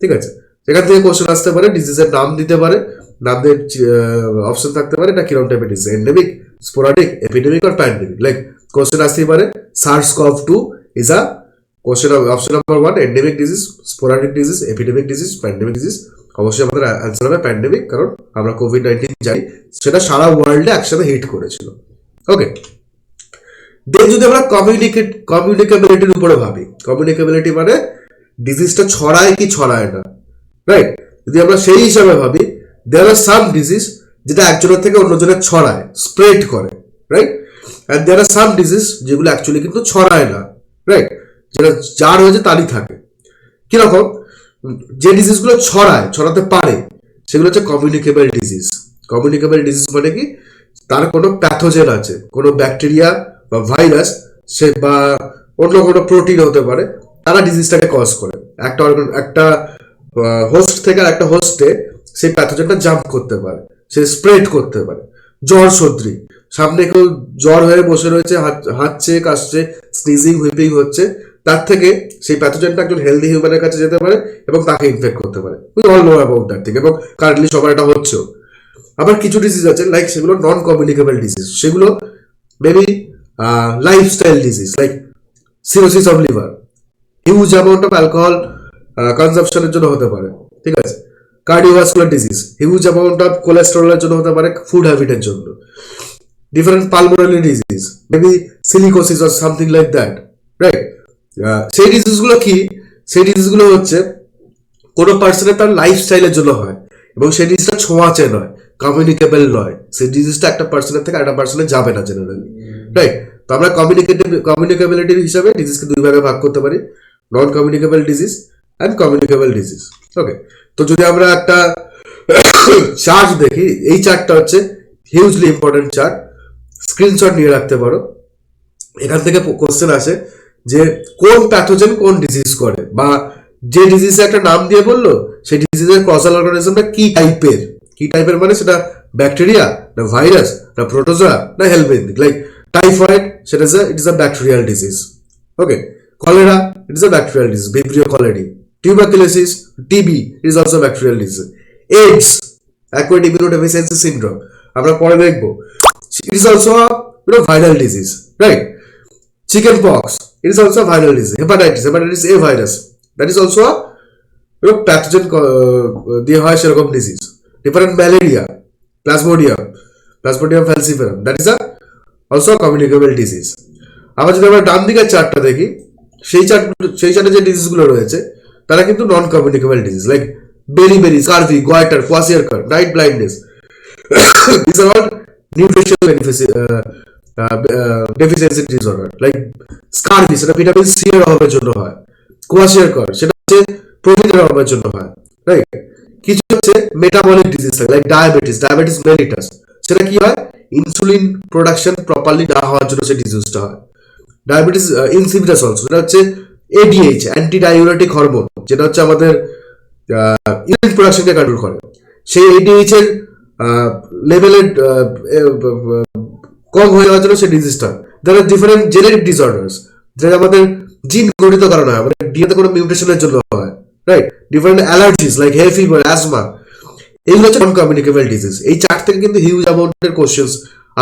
ঠিক আছে? সেখান থেকে কোশ্চেন আসতে পারে, ডিজিজের নাম দিতে পারে, নামের অপশন থাকতে পারে, এটা কিরকম টাইপের ডিজিজ, এন্ডেমিক, স্পোরাডিক, এপিডেমিক আর প্যান্ডেমিক। লাইক কোশ্চেন আসতেই পারে SARS-CoV-2 is a question option number 1 endemic disease, sporadic disease, epidemic disease, pandemic disease. অবশ্যই আমাদের অ্যান্সার হবে প্যান্ডেমিক, কারণ আমরা কোভিড-19 জানি সেটা সারা ওয়ার্ল্ডে একসাথে হিট করেছিল। ওকে, দেন যদি আমরা কমিউনিকেবিলিটির উপরে ভাবি, কমিউনিকেবিলিটি মানে ডিজিজটা ছড়ায় কি ছড়ায় না, রাইট? যদি আমরা সেই হিসাবে ভাবি, দেয়ার আর সাম ডিজিজ যেটা একজনের থেকে অন্যজনের ছড়ায়, স্প্রেড করে, right? And there are some disease যেগুলো অ্যাকচুয়ালি কিন্তু ছড়ায় না, রাইট? যেটা যার হয়েছে তারই থাকে। কিরকম? যে ডিজিজগুলো ছড়াতে পারে সেগুলো হচ্ছে কমিউনিকেবল ডিজিজ। কমিউনিকেবল ডিজিজ মানে কি তার কোনো প্যাথোজেন আছে, কোনো ব্যাকটেরিয়া বা ভাইরাস সে বা অন্য কোনো প্রোটিন হতে পারে, তারা ডিজিজটাকে কজ করে। একটা হোস্ট থেকে আর একটা হোস্টে সেই প্যাথোজেনটা জাম্প করতে পারে, সে স্প্রেড করতে পারে। জ্বর সর্দি, সামনে কেউ জ্বর হয়ে বসে রয়েছে, হাঁচছে কাশছে, স্নিজিং হুইপিং হচ্ছে, তার থেকে সেই প্যাথোজেনটা একজন হেলদি হিউম্যানের কাছে যেতে পারে এবং তাকে ইনফেক্ট করতে পারে। We all know about that thing, এবং কারেন্টলি সবার এটা হচ্ছেও। আবার কিছু ডিজিজ আছে লাইক সেগুলো নন কমিউনিকেবল ডিজিজ, সেগুলো maybe lifestyle disease, like cirrhosis of liver, huge amount of alcohol কনজাম্পশনের জন্য হতে পারে, ঠিক আছে? Cardiovascular disease, huge amount of কোলেস্টেরলের জন্য হতে পারে, ফুড হ্যাবিটের জন্য। Different pulmonary disease, maybe silicosis or something like that, right? সেই ডিজিজগুলো কি? সেই ডিজিজগুলো হচ্ছে কোনো পার্সনের তার লাইফস্টাইলের জন্য হয়, এবং সেই ডিজিজটা ছোঁয়াচে নয়, কমিউনিকেবল নয়। সেই ডিজিজটা একটা পার্সনের থেকে একটা পার্সনে যাবে না জেনারেলি, রাইট? তো আমরা কমিউনিকেবিলিটির হিসাবে ডিজিজকে দুই ভাগে ভাগ করতে পারি, non communicable disease and communicable disease. Okay, তো যদি আমরা একটা চার্ট দেখি, এই চার্টটা হচ্ছে হিউজলি ইম্পর্টেন্ট চার্ট, স্ক্রিনশট নিয়ে রাখতে পারো। এখান থেকে কোশ্চেন আসে যে কোন প্যাথোজেন কোন ডিজিজ করে, বা যে ডিজিজে একটা নাম দিয়ে বললো সেই ডিজিজের কজাল অর্গানিজমটা কি টাইপের, মানে সেটা ব্যাকটেরিয়া না ভাইরাস না প্রোটোজোয়া না হেলমিনথিক। লাইক টাইফয়েড, সেটা it is a bacterial disease. Okay, cholera, it is a bacterial disease, Vibrio cholerae. Tuberculosis, TB, it is also bacterial disease. AIDS, acute immunodeficiency syndrome, আমরা পরে দেখবো, it is also a viral disease, right? Chicken pox, it is also a viral disease. Hepatitis A virus, that is also a pathogen দিয়ে হয় সেরকম disease. Different malaria, plasmodium falciparum, that is also a communicable disease. আবার যদি আমরা ডান দিকের চার্টটা দেখি, সেই চার্টে যে ডিজিজগুলো রয়েছে তারা কিন্তু non communicable disease, like beri, scurvy, goitre, kwashiorkor, night blindness, these are all nutritional deficiency disorder. Like scurvy, সেটা ভিটামিন সি এর অভাবের জন্য হয়। কোয়াশিয়ারকার, সেটা হচ্ছে প্রোটিনের অভাবের জন্য হয়, রাইট? কিছু হচ্ছে মেটাবলিক ডিজিজ থাকে, লাইক ডায়াবেটিস মেলিটাস, সেটা কি হয়? ইনসুলিন প্রোডাকশন প্রপারলি না হওয়ার জন্য সেই ডিজিজটা হয়। ডায়াবেটিস ইনসিপিটাস অলসো, সেটা হচ্ছে এডিএইচ, অ্যান্টি ডাইউরেটিক হরমোন, যেটা হচ্ছে আমাদের ইউরিন প্রোডাকশনকে কন্ট্রোল করে। সেই এডিএইচ এর লেভেলের কম হয়ে যাওয়ার জন্য সেই ডিজিজটা। there are different genetic disorders যেটা আমাদের জিন গঠিত কারণে হয়, আমাদের ডিএনএতে কোনো মিউটেশনের জন্য হয়, রাইট? ডিফারেন্ট অ্যালার্জিস লাইক হে ফিভার, অ্যাজমা, এইগুলো হচ্ছে নন কমিউনিকেবল ডিজিজ। এই চার্ট থেকে কিন্তু হিউজ অ্যামাউন্টের কোশ্চেন্স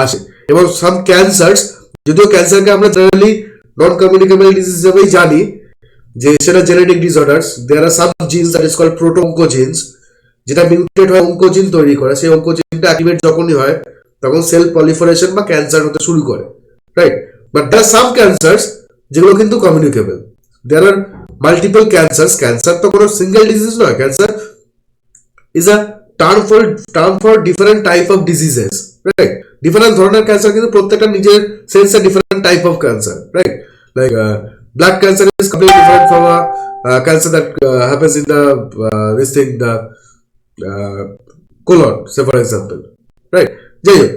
আসে। এবং সাম ক্যান্সার্স, যদিও ক্যান্সারকে আমরা জেনারেলি নন কমিউনিকেবল ডিজিজ হিসেবেই জানি, যে সেটা genetic disorders, there are some genes that is called proto-oncogenes, যেটা মিউটেট হয় অঙ্কোজিন তৈরি করে। সেই অঙ্কোজিনটা অ্যাক্টিভেট যখনই হয় তখন সেল পলিফারেশন বা ক্যান্সার হতে শুরু করে, right? But there some cancers যেগুলো কিন্তু communicable. There are multiple cancer তো কোনো সিঙ্গেল ডিজিজ নয়, cancer is a term for different type of diseases, right? Different ধরনের ক্যান্সার কিন্তু প্রত্যেকটা নিজের সেন্সে different type of cancer, right? Like blood cancer is completely different from a cancer that happens in the this thing the colon, say for example, right? যাই হোক,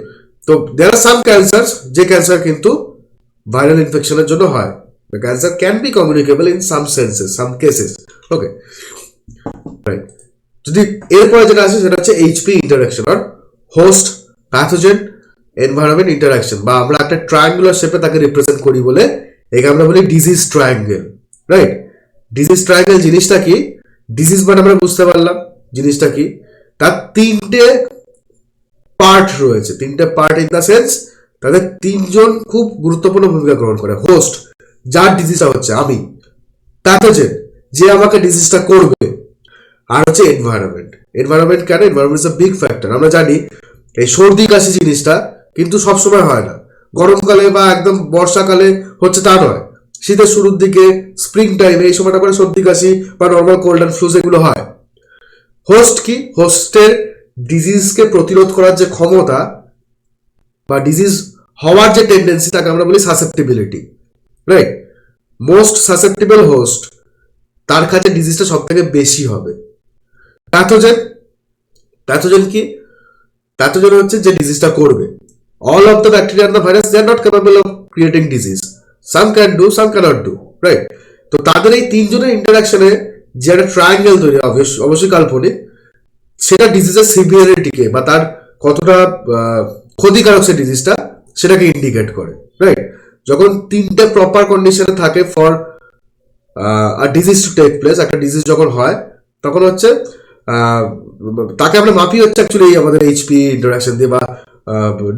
তো there are some cancers যে ক্যান্সার কিন্তু ভাইরাল ইনফেকশনের জন্য হয়. The cancer can be communicable in some senses, some cases. Okay, right. যদি এরপরে যেটা আছে সেটা হচ্ছে এইচপি ইন্টারাকশন আর হোস্ট প্যাথোজেন এনভায়রনমেন্ট ইন্টারাকশন, বা আমরা একটা ট্রায়াঙ্গুলার শেপে তাকে রিপ্রেজেন্ট করি বলে একে আমরা বলি disease triangle, right? Disease triangle জিনিসটা কি? ডিজিজ মানে আমরা বুঝতে পারলাম জিনিসটা কি, তার তিনটে পার্ট রয়েছে, তিনটে পার্ট ইন দ্য সেন্স তাদের তিনজন খুব গুরুত্বপূর্ণ ভূমিকা গ্রহণ করে. হোস্ট, যার ডিজিজটা হচ্ছে আমি, প্যাথোজেন, যে আমাকে ডিজিজটা করবে, আর হচ্ছে এনভায়রনমেন্ট. এনভায়রনমেন্ট কেন? Environment is a big factor. আমরা জানি এই সর্দি কাশি জিনিসটা কিন্তু সবসময় হয় না, গরমকালে বা একদম বর্ষাকালে হচ্ছে তা নয়, শীতের শুরুর দিকে, স্প্রিং টাইমে, এই সময়টা করে সর্দি কাশি বা নর্মাল কোল্ড অ্যান্ড ফ্লুজ এগুলো হয়. হোস্ট কি? হোস্টের ডিজিজকে প্রতিরোধ করার যে ক্ষমতা বা ডিজিজ হওয়ার যে টেন্ডেন্সি তাকে আমরা বলি susceptibility, right? Most susceptible host, তার কাছে ডিজিজটা সব থেকে বেশি হবে. প্যাথোজেন, প্যাথোজেন কি? প্যাথোজেন হচ্ছে যে ডিজিজটা করবে. All of the bacteria and the virus, they are not capable of creating disease. Some can do, some cannot do, right? তো তাদের এই তিনজনের ইন্টারাকশনে যে একটা ট্রায়াঙ্গেল তৈরি, অবশ্যই কাল্পনিক, সেটা ডিজিজের সিভিয়ারিটিকে বা তার কতটা ক্ষতিকারক সে ডিজিজটা সেটাকে ইন্ডিকেট করে, রাইট? যখন তিনটে প্রপার কন্ডিশনে থাকে for are disease to take place, একটা ডিজিজ যখন হয় তখন হচ্ছে তাকে আমরা মাপি হচ্ছে অ্যাকচুয়ালি আমাদের এইচপি ইন্টারাকশন দিয়ে বা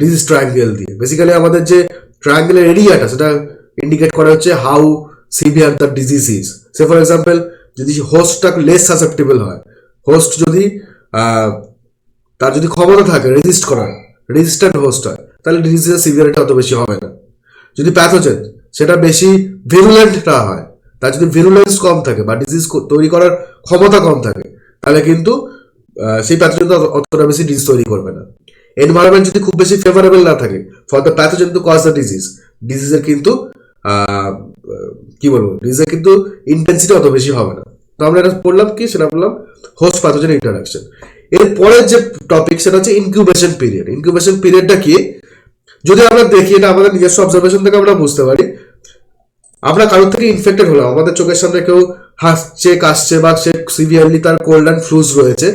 ডিজিজ ট্রায়াঙ্গেল দিয়ে. বেসিক্যালি আমাদের যে ট্রায়াঙ্গেলের এরিয়াটা সেটা ইন্ডিকেট করা হচ্ছে how severe the disease is. Say for example, যদি হোস্টটা লেস সাসেপ্টেবল হয়, হোস্ট যদি তার যদি ক্ষমতা থাকে রেজিস্ট করার, রেজিস্ট্যান্ট হোস্ট হয়, তাহলে ডিজিজের সিভিয়ারিটি অত বেশি হবে না. যদি প্যাথোজেন সেটা বেশি ভিরুলেন্ট না হয়, তার যদি ভিরুলেন্স কম থাকে বা ডিজিজ তৈরি করার ক্ষমতা কম থাকে, তাহলে কিন্তু সেই প্যাথোজেন অতটা বেশি ডিজিজ তৈরি করবে না. এনভায়রনমেন্ট যদি খুব বেশি ফেভারেবল না থাকে for the pathogen to cause the disease, ডিজিজের কিন্তু কি বলবো, ডিজিজের কিন্তু ইন্টেন্সিটি অত বেশি হবে না. তো আমরা এটা পড়লাম কি, সেটা বললাম হোস্ট প্যাথোজেন ইন্টারাকশন. এরপরের যে টপিক সেটা হচ্ছে ইনকিউবেশন পিরিয়ড. ইনকিউবেশন পিরিয়ডটা কি? যদি আমরা দেখি, এটা আমাদের নিজস্ব অবজারভেশন থেকে আমরা বুঝতে পারি, আমরা কারোর থেকে ইনফেক্টেড হলাম, আমাদের চোখের সামনে কেউ হাসছে কাশছে বা সে সিভিয়ারলি তার কোল্ড অ্যান্ড ফ্লুজ রয়েছে,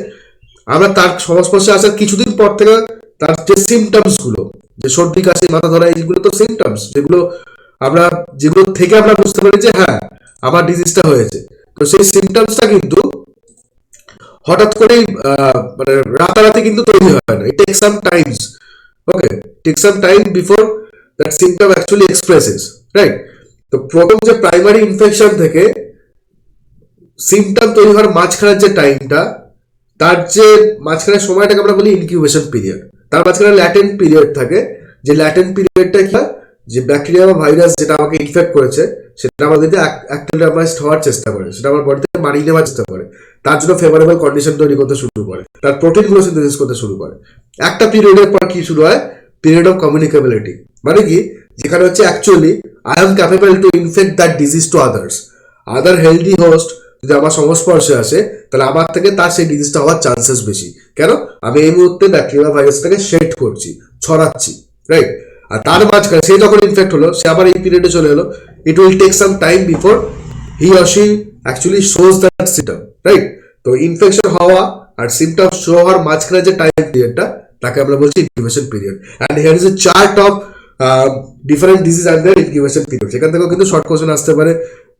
আমরা তার সংস্পর্শে আসার কিছুদিন পর থেকে তার যে সিমটমস গুলো, যে সর্দি কাশি মাথা ধরা, এইগুলো তো সিমটমস যেগুলো থেকে আমরা বুঝতে পারি যে হ্যাঁ আমার ডিজিজটা হয়েছে. তো সেই সিমটমসটা কিন্তু হঠাৎ করেই মানে রাতারাতি কিন্তু তৈরি হয় না. It take some times, okay, take some time before that symptom actually expresses, right? তো প্রথম যে প্রাইমারি ইনফেকশন থেকে সিমটম তৈরি হওয়ার মাঝখানের যে টাইমটা, তার যে মাঝখানের সময়টাকে আমরা বলি ইনকিউবেশন পিরিয়ড. তার মাঝখানে ল্যাটেন্ট পিরিয়ড থাকে, যে ল্যাটেন্ট পিরিয়ডটা কি, যে ব্যাকটেরিয়া বা ভাইরাস যেটা আমাকে ইনফেক্ট করেছে সেটা আমার বডিতে অ্যাক্টিভাইজড হওয়ার চেষ্টা করে, সেটা আমার বডি থেকে মারিয়ে নেওয়ার চেষ্টা করে, তার জন্য ফেভারেবল কন্ডিশন তৈরি করতে শুরু করে, তার প্রোটিনগুলো সিনথেসিস করতে শুরু করে. একটা পিরিয়ডের পর কি শুরু হয়? Period of communicability. মানে কি? যেখানে হচ্ছে actually I am capable to infect that disease to others. Other healthy host যদি আমার সংস্পর্শে আসে, তাহলে আমার থেকে তার সেই ডিজিজটা হওয়ার চান্সেস বেশি. কেন? আমি এই মুহূর্তে ব্যাকটেরিয়া ভাইরাসটাকে শেড করছি, ছড়াচ্ছি, রাইট? আর তার মাঝখানে সে যখন ইনফেক্ট হলো, সে আবার এই পিরিয়ডে চলে এলো, it will take some time before he or she actually shows that symptom, right? তো ইনফেকশন হওয়া আর সিমটম শো হওয়ার মাঝখানে যে টাইম পিরিয়ডটা, তাকে আমরা বলছি incubation period. And here is a chart of different disease and their incubation period. সেখান থেকেও কিন্তু শর্ট কোশ্চেন আসতে পারে,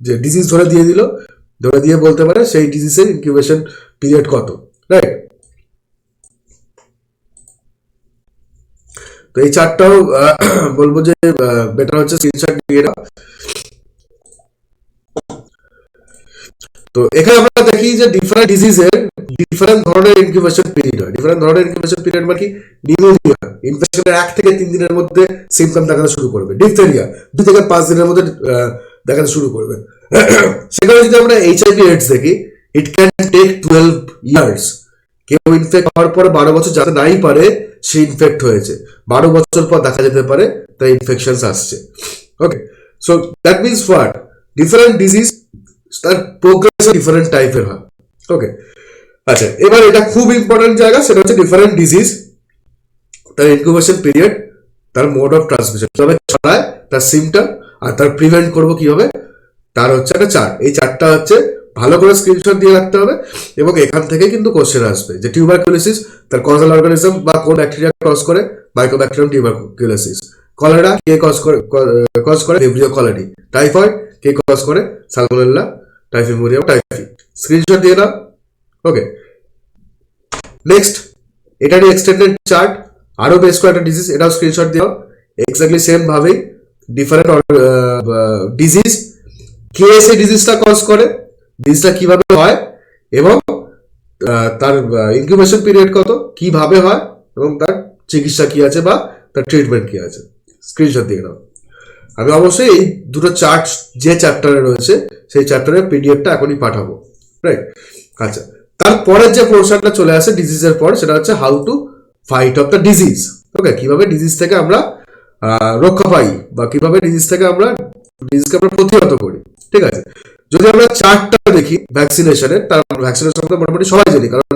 যে ডিজিজ ধরে দিয়ে বলতে পারে সেই ডিজিজের ইনকিউবেশন পিরিয়ড কত, রাইট? তো এই চারটাও বলবো যে বেটার হচ্ছে স্ক্রিনশট নিয়ে নাও. তো এখানে আমরা দেখি যে ডিফারেন্ট ডিজিজের ডিফারেন্ট ধরনের ইনকিউবেশন পিরিয়ড হয়. ডিফারেন্ট ধরনের ইনকিউবেশন পিরিয়ড মানে কি? নিউমোনিয়া ইনফেকশনের 1 থেকে 3 দিনের মধ্যে সিমটম দেখাতে শুরু করবে. ডিপথেরিয়া 2 থেকে 5 দিনের মধ্যে দেখাতে শুরু করবে. সেখানে যদি আমরা এইচআইভি এইডস দেখি, ইট ক্যান টেক 12 ইয়ার্স. কেউ ইনফেক্ট হওয়ার পরে 12 বছর যাতে নাই পারে সে ইনফেক্ট হয়েছে, 12 বছর পর দেখা যেতে পারে তার ইনফেকশন আসছে। Okay, so that means what, different disease তার প্রোগ্রেস ডিফারেন্ট টাইপের হয়। ওকে, আচ্ছা, এবার এটা খুব ইম্পর্টেন্ট জায়গা, সেটা হচ্ছে ডিফারেন্ট ডিজিজ, তার ইনকিউবেশন পিরিয়ড, তার মোড অফ ট্রান্সমিশন, কিভাবে ছড়ায়, তার সিমটম, আর তার প্রিভেন্ট করবো কিভাবে, তার হচ্ছে একটা চার্ট। এই চার্টটা হচ্ছে ভালো করে স্ক্রিনশট দিয়ে রাখতে হবে, এবং এখান থেকে কিন্তু কোশ্চেন আসবে যে টিউবারকুলোসিস তার কজাল অর্গানিজম বা কোন ব্যাকটেরিয়া কজ করে, মাইক্রোব্যাকটেরিয়াম টিউবারকুলোসিস। কলেরা কে কজ করে ভিব্রিও কলেরি। টাইফয়েড কে কজ করে, সালমোনেলা টাইফিমুরিয়াম টাইফি। স্ক্রিনশট দিয়ে নাও। ওকে, নেক্সট, এটারই এক্সটেন্ডেড চার্ট, আরো বেশ কয়েকটা ডিজিজ, এটাও স্ক্রিনশট দিও। এক্স্যাক্টলি সেম ভাবেই ডিফারেন্ট ডিজিজ, কে সেই ডিজিজটা কজ করে, ডিজিজটা কিভাবে হয়, এবং তার ইনকিউবেশন পিরিয়ড কত, কিভাবে হয়, এবং তার চিকিৎসা কি আছে বা তার ট্রিটমেন্ট কি আছে। স্ক্রিনশট দিয়ে নাও। আমি অবশ্যই এই দুটো চার্ট যে চ্যাপ্টারে রয়েছে সেই চ্যাপ্টারের পিডিএফটা এখনই পাঠাবো, রাইট? আচ্ছা, তারপরের যে পোর্শনটা চলে আসে ডিজিজের পর, সেটা হচ্ছে how to fight off the disease. Okay, কিভাবে ডিজিজ থেকে আমরা রক্ষা পাই, বা কিভাবে ডিজিজকে আমরা প্রতিহত করি। ঠিক আছে, যদি আমরা চার্টটা দেখি ভ্যাকসিনেশনের, তার ভ্যাকসিনেশন তো মোটামুটি সবাই জানি, কারণ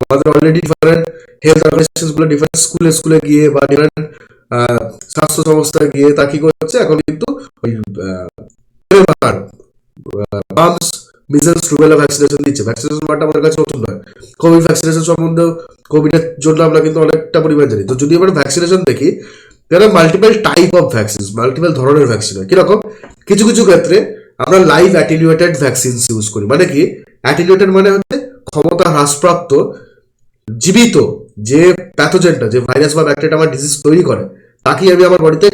আমাদের অলরেডি ডিফারেন্ট হেলথ অর্গানাইজেশন গুলো ডিফারেন্ট স্কুলে গিয়ে বা ডিফারেন্ট স্বাস্থ্য সংস্থায় গিয়ে তা কি করছে, এখন কিন্তু ওই মামস মিজেলস রুবেলা ভ্যাকসিনেশন দিচ্ছে। ভ্যাকসিনেশন ওয়ার্ডটা আমাদের কাছে নতুন নয়। কোভিড ভ্যাকসিনেশন সম্বন্ধে, কোভিডের জন্য আমরা কিন্তু অনেকটা পরিমাণ জানি। তো যদি আমরা ভ্যাকসিনেশন দেখি, তাহলে multiple type of vaccine, multiple ধরনের ভ্যাকসিন হয়। কিরকম, কিছু কিছু ক্ষেত্রে আমরা লাইভ অ্যাটিনিউয়েটেড ভ্যাকসিনস ইউজ করি। মানে কি, অ্যাটিনিউয়েটেড মানে হচ্ছে ক্ষমতা হ্রাসপ্রাপ্ত জীবিত যে প্যাথোজেনটা, যে ভাইরাস বা ব্যাকটেরিয়া আমার ডিজিজ তৈরি করে, তাকে আমি আমার বডিতে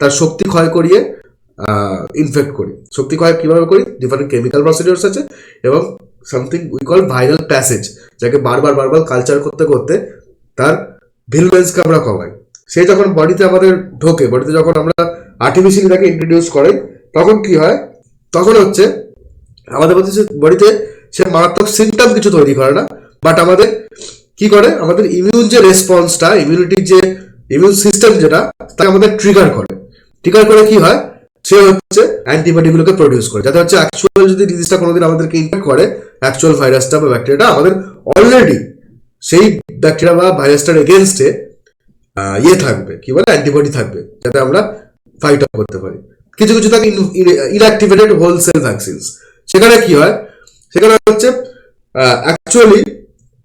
তার শক্তি ক্ষয় করিয়ে ইনফেক্ট করি। শক্তি ক্ষয় কিভাবে করি, ডিফারেন্ট কেমিক্যাল প্রসিডিউরস আছে, এবং something we call viral passage, যাকে বারবার কালচার করতে করতে তার ভিলুয়েন্সকে আমরা কমাই। সে যখন বডিতে আমাদের ঢোকে, বডিতে যখন আমরা আর্টিফিশিয়ালি তাকে ইন্ট্রোডিউস করাই, তখন কি হয়, তখন হচ্ছে আমাদের বডিতে সে মারাত্মক সিমটম কিছু তৈরি করে না, বাট আমাদের কি করে, আমাদের ইমিউন যে রেসপন্সটা, ইমিউনিটির যে ইমিউন সিস্টেম যেটা, তাকে আমাদের ট্রিগার করে কি হয়, সে হচ্ছে অ্যান্টিবডি গুলোকে প্রডিউস করে, যাতে হচ্ছে অ্যাকচুয়াল যদি ডিজিজটা কোনোদিন আমাদেরকে ইনফেক্ট করে, অ্যাকচুয়াল ভাইরাসটা বা ব্যাকটেরিয়াটা আমাদের অলরেডি সেই ব্যাকটেরিয়া বা ভাইরাসটার এগেনস্টে থাকবে, কি বলে, অ্যান্টিবডি থাকবে, যাতে আমরা ফাইট অফ করতে পারি। কিছু কিছু থাকে ইনঅ্যাক্টিভেটেড হোল সেল ভ্যাকসিনস। সেখানে কি হয়, সেখানে হচ্ছে অ্যাকচুয়ালি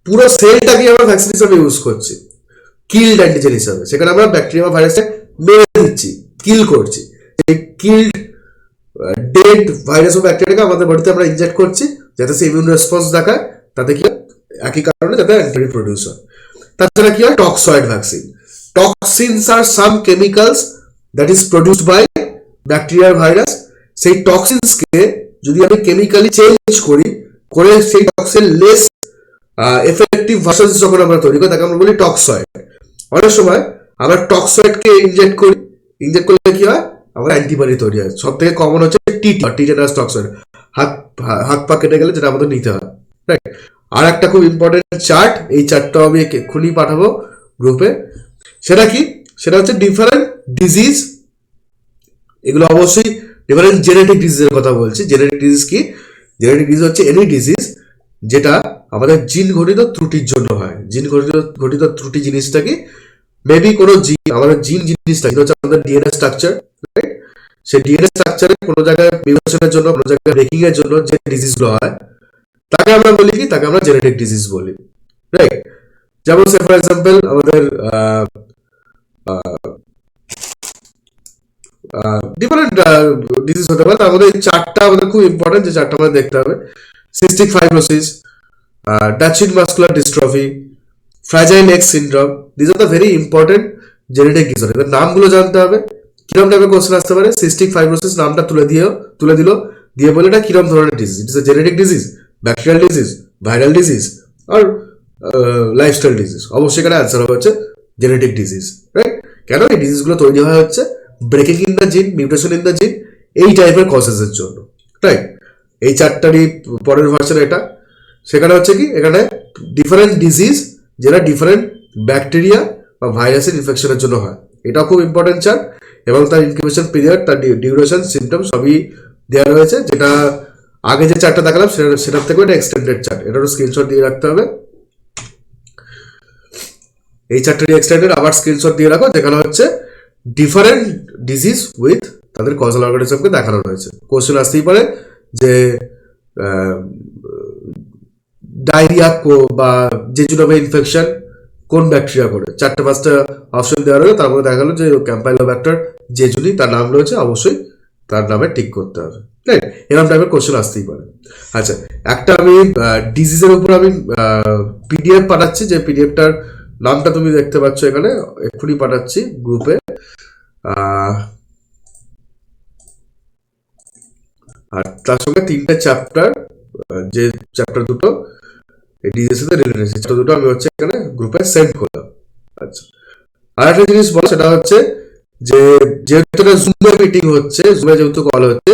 পুরো সেলটাকে আমরা ভ্যাকসিন হিসাবে ইউজ করছি, কিল্ড অ্যান্টিজেন হিসাবে। সেখানে আমরা ব্যাকটেরিয়া বা ভাইরাসকে মেরে দিচ্ছি, কিল করছি। এই কিল্ড ডেড ভাইরাস ও ব্যাকটেরিয়াকে আমাদের বডিতে আমরা ইনজেক্ট করছি, যাতে সে ইমিউন রেসপন্স দেখায়, তাতে কি একই কারণে যাতে অ্যান্টিবডি প্রডিউস হয়। তাছাড়া কি হয়, toxoid vaccine. Toxins are some chemicals that is produced by bacteria virus. সেই টক্সিনসকে যদি আমি কেমিক্যালি চেঞ্জ করে সেই টক্সিন লেস এফেক্টিভ ভার্সনস যখন আমরা তৈরি করি, তাকে আমরা বলি টক্সয়েড। অনেক সময় আমরা টক্সয়েডকে ইনজেক্ট করলে কি হয়, আমার অ্যান্টিবডি তৈরি হয়। সব থেকে কমন হচ্ছে টিটেনাস টক্সয়েড, হাত পা কেটে গেলে যেটা আমাদের নিতে হয়, রাইট? আর একটা খুব ইম্পর্টেন্ট চার্ট, এই চার্টটাও আমি এক্ষুনি পাঠাবো গ্রুপে। সেটা কি, সেটা হচ্ছে ডিফারেন্ট ডিজিজ। এগুলো অবশ্যই ডিফারেন্ট জেনেটিক ডিজিজের কথা বলছি। জেনেটিক ডিজিজ কি, জেনেটিক ডিজিজ হচ্ছে এনি ডিজিজ যেটা আমাদের জিন ঘটিত ত্রুটির জন্য হয়। জিন ঘটিত ত্রুটি জিনিসটা কি, মেবি কোনো জিন, আমাদের জিন জিনিসটা হচ্ছে আমাদের ডিএনএ স্ট্রাকচার, রাইট? সেই ডিএনএ স্ট্রাকচারে কোনো জায়গায় মিউটেশনের জন্য, কোনো জায়গায় ব্রেকিং এর জন্য যে ডিজিজগুলো হয়, তাকে আমরা বলি কি, তাকে আমরা জেনেটিক ডিজিজ বলি, রাইট? যেমন সে ফর এক্সাম্পল আমাদের ডিফারেন্ট ডিজিজ হতে পারে। তার মধ্যে এই চারটা আমাদের খুব ইম্পর্টেন্ট, যে চারটা আমাদের দেখতে হবে: cystic fibrosis, Duchenne muscular dystrophy, fragile X syndrome. This are the very important genetic disorder. এদের নামগুলো জানতে হবে। কিরকম টাইপের কোশ্চেন আসতে পারে, সিস্টিক ফাইব্রোসিস নামটা তুলে দিল, দিয়ে বলে এটা কিরকম ধরনের disease, it is a genetic disease, bacterial disease, viral disease, আর লাইফস্টাইল ডিজিজ। অবশ্যই এখানে অ্যান্সার হবে হচ্ছে জেনেটিক ডিজিজ, রাইট? কেন, এই ডিজিজগুলো তৈরি হয় হচ্ছে ব্রেকিং ইন দ্য জিন, মিউটেশন ইন দ্য জিন, এই টাইপের কজেসের জন্য, রাইট? এই চারটারই পরের ভার্সন এটা। সেখানে হচ্ছে কি এখানে ডিফারেন্ট ডিজিজ যেটা ডিফারেন্ট ব্যাকটেরিয়া বা ভাইরাসের ইনফেকশনের জন্য হয়, এটাও খুব ইম্পর্টেন্ট চার্ট। এবং তার ইনকিউবেশন পিরিয়ড, তার ডিউরেশন, সিমটম সবই দেওয়া রয়েছে। যেটা আগে যে চার্টটা দেখালাম সেটার থেকে এটা এক্সটেন্ডেড চার্ট, এটারও স্ক্রিনশট দিয়ে রাখতে হবে। এই চার্টটি এক্সটেন্ডেড, আবার স্ক্রিনশট দিয়ে রাখো, যেখানে হচ্ছে ডিফারেন্ট ডিজিজ উইথ তাদের কজাল অর্গানিজমকে দেখানো রয়েছে। কোশ্চেন আসতেই পারে যে ডায়রিয়া বা জেজুনোভা ইনফেকশন কোন ব্যাকটেরিয়া করে, 4-5টা অপশন দেওয়া রয়েছে, তারপরে দেখা গেলো যে ক্যাম্পাইলোব্যাক্টার জেজুনি তার নাম রয়েছে, অবশ্যই তার নামে ঠিক করতে হবে, রাইট? এরকম টাইপের কোশ্চেন আসতেই পারে। আচ্ছা, একটা আমি ডিজিজের উপর আমি পিডিএফ পাঠাচ্ছি, যে পিডিএফটার নামটা তুমি দেখতে পাচ্ছ এখানে, এক্ষুনি পাঠাচ্ছি গ্রুপে। আর তার সঙ্গে 3টে চ্যাপ্টার, যে চ্যাপ্টার দুটো এই ডিজিজের সাথে রিলেটেড, সেই দুটো আমি হচ্ছে এখানে গ্রুপে সেন্ড করলাম। আচ্ছা, আর একটা জিনিস বল, সেটা হচ্ছে যে যেহেতু জুমে মিটিং হচ্ছে, জুমে যেহেতু কল হচ্ছে,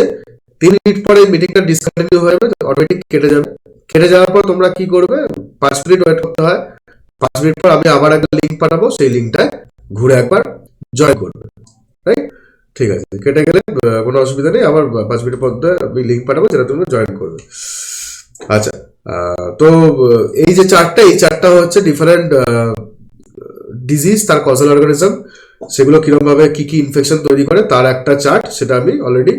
3 মিনিট পরে মিটিংটা ডিসকন্টিনিউ হয়ে যাবে, অটোমেটিক কেটে যাবে। কেটে যাওয়ার পর তোমরা কি করবে, 5 মিনিট ওয়েট করতে হয়। 5 মিনিট পর আমি আবার একটা লিঙ্ক পাঠাবো, সেই লিঙ্কটায় ঘুরে একবার জয়েন করবে, রাইট? ঠিক আছে, কেটে গেলে কোনো অসুবিধা নেই, আবার 5 মিনিট পর আমি লিঙ্ক পাঠাবো, যেটা তুমি জয়েন করবে। আচ্ছা, তো এই যে চার্টটা, এই চার্টটা হচ্ছে ডিফারেন্ট ডিজিজ, তার কজাল অর্গানিজম, সেগুলো কিরকম ভাবে কি কি ইনফেকশন তৈরি করে তার একটা চার্ট, সেটা আমি অলরেডি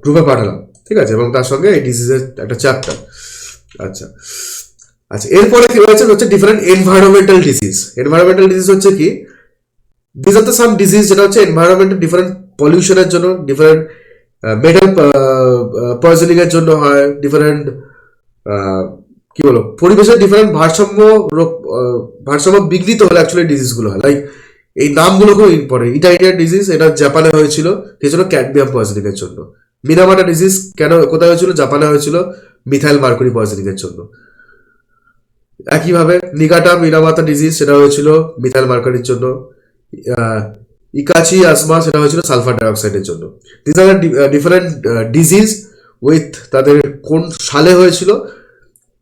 গ্রুপে পাঠালাম, ঠিক আছে? এবং তার সঙ্গে এই ডিজিজের একটা চ্যাপ্টার। আচ্ছা আচ্ছা, এরপরে কি রয়েছে হচ্ছে different environmental disease. Environmental disease হচ্ছে কি, this are the some disease যেটা হচ্ছে এনভায়রনমেন্টের ডিফারেন্ট পলিউশনের জন্য, ডিফারেন্ট মেটাল পয়জনিং এর জন্য হয়, ডিফারেন্ট কি বলো পরিবেশের ডিফারেন্ট ভারসাম্য বিঘ্নিত হলে অ্যাকচুয়ালি ডিজিজগুলো হয়। লাইক এই নামগুলো খুব ইম্পর্টেন্ট। ইটাইটিয়া ডিজিজ, এটা জাপানে হয়েছিল, হয়েছিল ক্যাডমিয়াম পয়জনিং এর জন্য। মিনামাটা ডিজিজ কেন কোথায় হয়েছিল, জাপানে হয়েছিল মিথাইল মার্কুরি পয়জনিং এর জন্য। একইভাবে নিগাটা মিনামাতা ডিজিজ, সেটা হয়েছিল মিথাইল মার্কারির জন্য। ইকাচি আসমা, সেটা হয়েছিল সালফার ডাইঅক্সাইডের জন্য। This are different disease with তাদের কোন সালে হয়েছিল,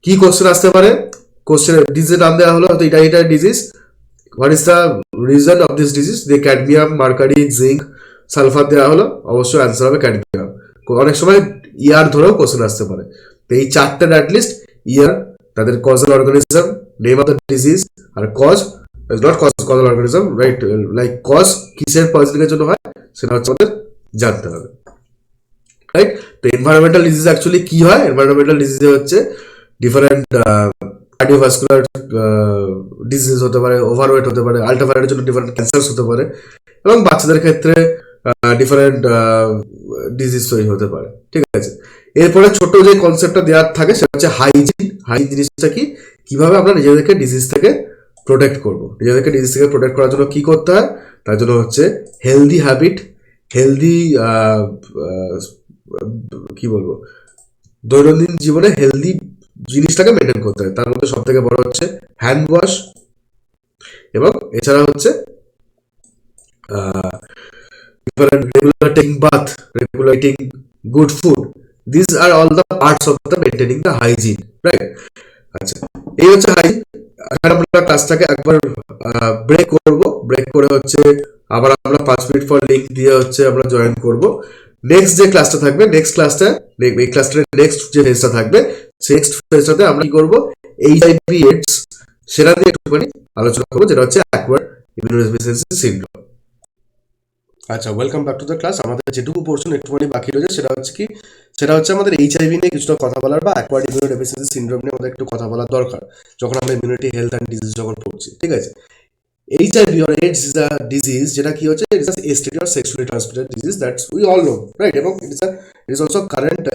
কি কোশ্চেন আসতে পারে। কোশ্চেন ডিজিজের নাম দেওয়া হলো, এটা disease, what is the reason of this disease, দিয়ে ক্যাডমিয়াম, মার্কারি, জিঙ্ক, সালফার দেওয়া হলো, অবশ্যই অ্যান্সার হবে ক্যাডমিয়াম। অনেক সময় ইয়ার ধরেও কোশ্চেন আসতে পারে। তো এই চারটের অ্যাটলিস্ট ইয়ার, তাদের causal organism, name of the disease, আর cause not causal organism, right? Like cause কিসের পয়জনিং এর জন্য হয় সেটা হচ্ছে আমাদের জানতে হবে, রাইট? তো এনভায়রনমেন্টাল ডিজিজ অ্যাকচুয়ালি কি হয়, এনভায়রনমেন্টাল ডিজিজ হচ্ছে ডিফারেন্ট কার্ডিওভাস্কুলার ডিজিজ হতে পারে, ওভারওয়েট হতে পারে, আল্ট্রাভায়োলেটের জন্য ডিফারেন্ট ক্যান্সার হতে পারে, এবং বাচ্চাদের ক্ষেত্রে ডিফারেন্ট ডিজিজ তৈরি হতে পারে, ঠিক আছে? এরপরে ছোট যে কনসেপ্টটা দেওয়ার থাকে সেটা হচ্ছে হাইজিন। হাইজিন জিনিসটা কি, কিভাবে আমরা নিজেদেরকে ডিজিজ থেকে প্রোটেক্ট করবো। নিজেদেরকে ডিজিজ থেকে প্রোটেক্ট করার জন্য কি করতে হয়, তার জন্য হচ্ছে হেলদি হ্যাবিট, হেলদি কি বলবো, দৈনন্দিন জীবনে হেলদি জিনিসটাকে মেনটেন করতে হয়। তার মধ্যে সব থেকে বড় হচ্ছে হ্যান্ড ওয়াশ, এবং এছাড়া হচ্ছে regular taking bath, regular eating good food. This are all the parts of the maintaining the hygiene, right? আচ্ছা, এই হচ্ছে হাইজিন। আমরা ক্লাসটাকে একবার ব্রেক করব, ব্রেক করে হচ্ছে আবার আমরা 5 মিনিট পর লিঙ্ক দিয়ে হচ্ছে আমরা জয়েন করব। নেক্সট যে ক্লাসটা থাকবে, নেক্সট ক্লাসটা, এই ক্লাসটার নেক্সট যে ফেজটা থাকবে, সেই নেক্সট ফেজটাতে আমরা কি করব, এইচআইভি এডস সেটা নিয়ে একটুখানি আলোচনা করবো, যেটা হচ্ছে অ্যাকোয়ার্ড ইমিউনোডেফিসিয়েন্সি সিনড্রোম। আচ্ছা, welcome back to the class. আমাদের যেটুকু পোর্শন একটুখানি বাকি রয়েছে সেটা হচ্ছে কি, সেটা হচ্ছে আমাদের এইচআইভি নিয়ে কিছুটা কথা বলার, বা অ্যাকোয়ার্ড ইমিউনোডেফিসিয়েন্সি সিনড্রোম নিয়ে আমাদের একটু কথা বলা দরকার, যখন আমরা ইমিউনিটি হেলথ অ্যান্ড ডিজিজ যখন পড়ছি, ঠিক আছে? HIV or AIDS is a disease যেটা কি হচ্ছে, it is a STD or sexually transmitted disease, that's we all know, right? এবং it is also current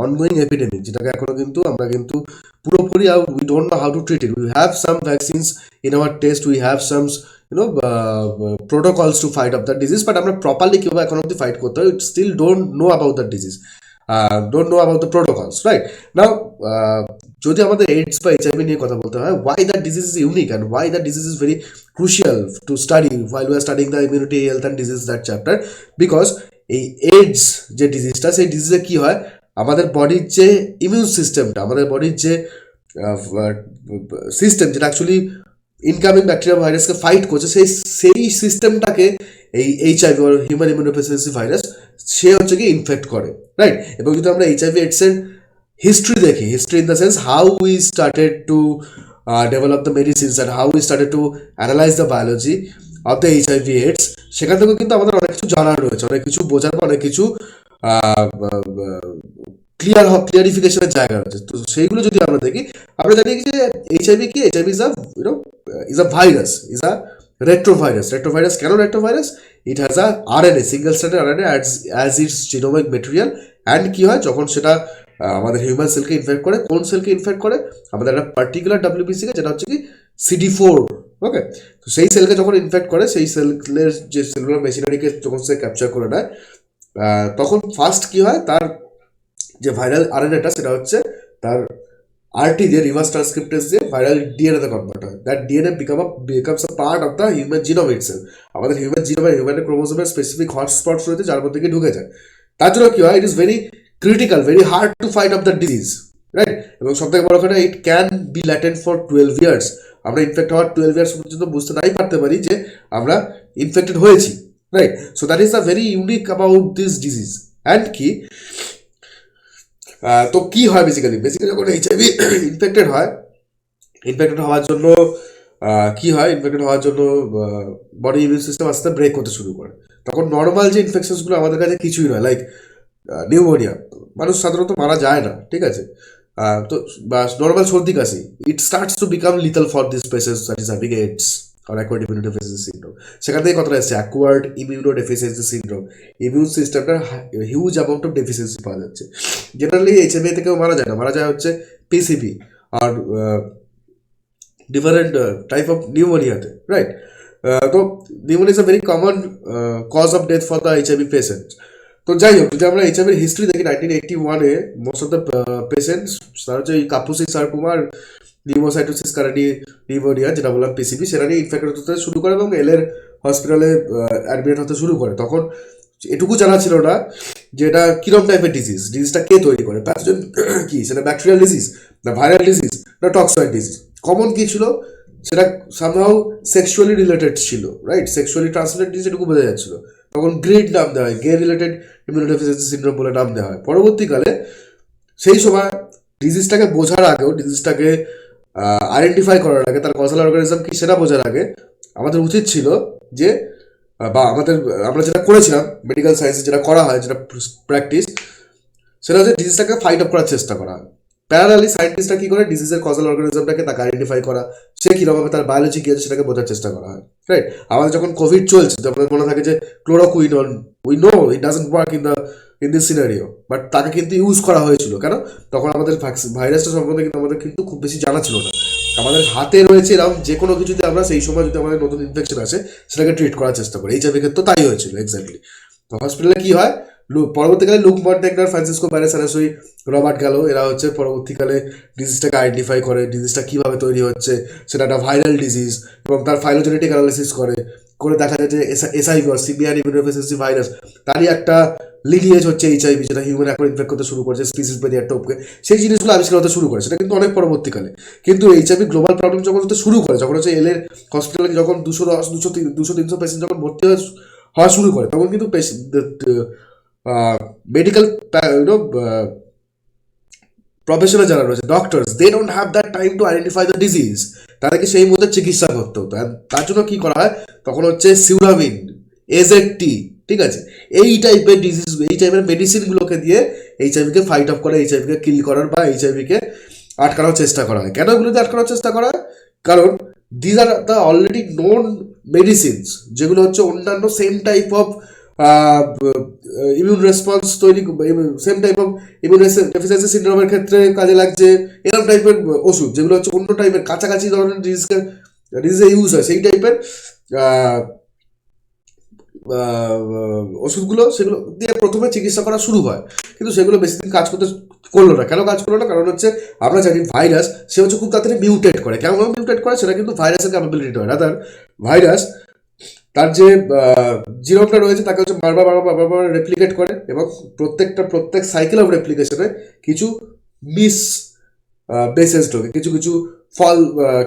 ongoing epidemic, যেটাকে এখনো কিন্তু আমরা কিন্তু পুরোপুরি we don't know how to treat it. We have some vaccines in our test, we have some protocols to fight off that disease, but আমরা properly কিভাবে এখন অব্দি fight করতে হয়, we still don't know about that disease, don't know about the protocols, right? Now যদি আমাদের এইডস বা এইচআইভি নিয়ে কথা বলতে হয়, why that disease is unique and why that disease is very crucial to study while we are studying the immunity health and disease that chapter, because এই এইডস যে ডিজিজটা, সেই ডিজিজে কি হয়, আমাদের বডির যে ইমিউন সিস্টেমটা, আমাদের বডির যে সিস্টেম যেটা অ্যাকচুয়ালি ইনকামিং ব্যাকটেরিয়া ভাইরাসকে ফাইট করছে, সেই সিস্টেমটাকে এই HIV or human immunodeficiency virus সে হচ্ছে কি ইনফেক্ট করে, রাইট? এবং যদি আমরা এইচআইভি এডসের হিস্ট্রি দেখি, history in the sense how we started to develop the medicines and how we started to analyse the biology of the HIV AIDS, সেখান থেকেও কিন্তু আমাদের অনেক কিছু জানার রয়েছে, অনেক কিছু বোঝার পর অনেক কিছু ক্লিয়ারিফিকেশনের জায়গা রয়েছে। তো সেইগুলো যদি আমরা দেখি, আমরা জানি যে এইচআইভি কি, HIV is a is a virus, is a retrovirus. Retrovirus কেন retrovirus? It has a RNA, single stranded RNA as its genomic material. And কি হয় যখন সেটা আমাদের হিউম্যান সেলকে ইনফেক্ট করে, কোন সেলকে ইনফেক্ট করে? আমাদের একটা পার্টিকুলার ডাব্লিউবিসিকে, যেটা হচ্ছে কি CD4। ওকে, তো সেই সেলকে যখন ইনফেক্ট করে, সেই সেলের যে সেলুলার মেশিনারিকে যখন সে ক্যাপচার করে নেয়, তখন ফার্স্ট কি হয়, তার যে ভাইরাল আরএনএটা সেটা হচ্ছে তার আরটি দিয়ে, রিভার্স ট্রান্সক্রিপ্টেজ দিয়ে ভাইরাল ডিএনএতে কনভার্ট হয়। That DNA becomes a part of the human genome itself. আমাদের হিউম্যান জিনোমের, হিউম্যান ক্রোমোজোমের স্পেসিফিক হটস্পটস রয়েছে যার মধ্যে গিয়ে ঢুকে যায়। তার জন্য কি হয়, it is very critical, very hard to fight off the disease, right? এবং সব থেকে বড় কথা, it can be latent for 12 years. আমরা ইনফেক্ট হওয়ার 12 ইয়ার্স পর্যন্ত বুঝতে নাই পারতে পারি যে আমরা ইনফেক্টেড হয়েছি, right? So that is the very unique about this disease. And কি, তো কি হয় বেসিক্যালি যখন এইচআইভি ইনফেক্টেড হয়, ইনফেক্টেড হওয়ার জন্য কি হয়, ইনফেক্টেড হওয়ার জন্য বডি ইমিউন সিস্টেম আস্তে আস্তে ব্রেক করতে শুরু করে। তখন নর্মাল যে ইনফেকশনসগুলো আমাদের কাছে কিছুই নয়, লাইক নিউমোনিয়া, মানুষ সাধারণত মারা যায় না, ঠিক আছে? তো বা নর্মাল সর্দি কাশি, it starts to become lethal for this patients that is having AIDS or acquired immunodeficiency syndrome। সেখান থেকে কথাটা এসছে অ্যাকোয়ার্ড ইমিউনোডেফিসিয়েন্সি সিন্ড্রোম। ইমিউন সিস্টেমটার হিউজ অ্যামাউন্ট অফ ডেফিসিয়েন্সি পাওয়া যাচ্ছে। জেনারেলি এইচআইভি থেকেও মারা যায় না, মারা যায় হচ্ছে পিসিবি আর ডিফারেন্ট টাইপ অফ নিউমোনিয়াতে, রাইট? তো pneumonia is a very common cause of death for the HIV patients. তো যাই হোক, যদি আমরা এইচআইভির হিস্ট্রি দেখি, 1981-এ মোস্ট অফ দ্য পেশেন্টস, তার হচ্ছে এই কাপুসি সার্কোমা আর নিউমোসাইটোসিস কারানি নিউমোনিয়া, যেটা বললাম পিসিবি, সেটা নিয়ে ইনফেক্টেড হতে শুরু করে এবং এলের হসপিটালে অ্যাডমিট হতে শুরু করে। তখন এটুকু জানা ছিল না যে এটা কিরম টাইপের ডিজিজটা কে তৈরি করে, প্যাথোজেন কি, সেটা ব্যাকটেরিয়াল ডিজিজ না ভাইরাল ডিজিজ না টক্সয়েড ডিজিজ। কমন কি ছিল, সেটা সামহাউ সেক্সুয়ালি রিলেটেড ছিল, রাইট? সেক্সুয়ালি ট্রান্সমিটেড ডিজিজ এটুকু বোঝা যাচ্ছিল। তখন গ্রেড নাম দেওয়া হয়, গে রিলেটেড ইমিউনোডেফিসিয়েন্সি সিন্ড্রোম বলে নাম দেওয়া হয়। পরবর্তীকালে সেই সময় ডিজিজটাকে বোঝার আগেও, ডিজিজটাকে আইডেন্টিফাই করার আগে, তার কজাল অর্গানিজম কি সেটা বোঝার আগে আমাদের উচিত ছিল যে, বা আমরা যেটা করেছিলাম মেডিকেল সায়েন্সে যেটা করা হয়, যেটা প্র্যাকটিস, সেটা হচ্ছে ডিজিজটাকে ফাইট অফ করার চেষ্টা করা হয়। প্যারালালি সায়েন্টিস্টরা কি করে, ডিজিজের কজাল অর্গানিজমটাকে তাকে আইডেন্টিফাই করা, সে কীরকমভাবে তার বায়োলজি কী আছে সেটাকে বোঝার চেষ্টা করা হয়, রাইট? আমাদের যখন কোভিড চলছে, আমাদের মনে থাকে যে chloroquine, we know it doesn't work in this scenario, but তাকে কিন্তু ইউজ করা হয়েছিল। কেন? তখন আমাদের ভাইরাসটা সম্বন্ধে কিন্তু আমাদের কিন্তু খুব বেশি জানা ছিল না। আমাদের হাতে রয়েছে এরকম যে কোনো কিছুতে আমরা সেই সময় যদি আমাদের নতুন ইনফেকশন আসে সেটাকে ট্রিট করার চেষ্টা করি। এইচআইভি ক্ষেত্রে তাই হয়েছিল এক্স্যাক্টলি। তো হসপিটালে কি হয়, পরবর্তীকালে লুক মন্টেগনার, ফ্রান্সিসকো ব্যারেসারাসুই, রবার্ট গ্যালো, এরা হচ্ছে পরবর্তীকালে ডিজিজটাকে আইডেন্টিফাই করে, ডিজিজটা কীভাবে তৈরি হচ্ছে, সেটা একটা ভাইরাল ডিজিজ, এবং তার ফাইলোজেনেটিক অ্যানালিসিস করে দেখা যায় যে এসআইভি আর সিভিয়ার ইমিউনোডেফিসিয়েন্সি ভাইরাস, তারই একটা লিনিয়েজ হচ্ছে এইচআইভি, যেটা হিউম্যান এখন ইনফেক্ট করতে শুরু করেছে স্পিসিস বেরিয়ার টোপকে। সেই জিনিসগুলো আবিষ্কার হতে শুরু করে, সেটা কিন্তু অনেক পরবর্তীকালে। কিন্তু এইচআইভি গ্লোবাল প্রবলেম যখন হতে শুরু করে, যখন হচ্ছে এলের হসপিটালে যখন 200-300 পেশেন্ট যখন ভর্তি হওয়া শুরু করে, তখন কিন্তু মেডিকেল প্রফেশনাল যারা রয়েছে, doctors, they don't have that time to identify the disease. তাদেরকে সেই মুহূর্তে চিকিৎসা করতে হতো। তার জন্য কি করা হয়, তখন হচ্ছে সিউরামিন, এজেডটি, ঠিক আছে, এই টাইপের ডিজিজ, এই টাইপের মেডিসিনগুলোকে দিয়ে এইচআইভিকে ফাইট অফ করা, এইচআইভিকে কিল করার বা এইচআইভিকে আটকানোর চেষ্টা করা হয়। কেন এগুলোতে আটকানোর চেষ্টা করা হয়? কারণ these are the already known medicines, যেগুলো হচ্ছে অন্যান্য same type of immune response তৈরি, same type of immune deficiency সিন্ড্রোমের ক্ষেত্রে কাজে লাগছে, এরকম টাইপের ওষুধ যেগুলো হচ্ছে অন্য টাইপের কাছাকাছি ধরনের ডিজিজে ইউজ হয়, সেই টাইপের ওষুধগুলো, সেগুলো দিয়ে প্রথমে চিকিৎসা করা শুরু হয়। কিন্তু সেগুলো বেশি দিন কাজ করলো না। কেন কাজ করলো না? কারণ হচ্ছে আমরা জানি ভাইরাস সে হচ্ছে খুব তাড়াতাড়ি মিউটেট করে। কেমন মিউটেট করে? সেটা কিন্তু ভাইরাসের ক্যাপাবিলিটি নয়। রাদার ভাইরাস তার যে জিনোমটা রয়েছে তাকে হচ্ছে বারবার রেপ্লিকেট করে, এবং প্রত্যেক সাইকেল অফ রেপ্লিকেশনে কিছু মিস বেসেস ঢোকে, কিছু কিছু ফল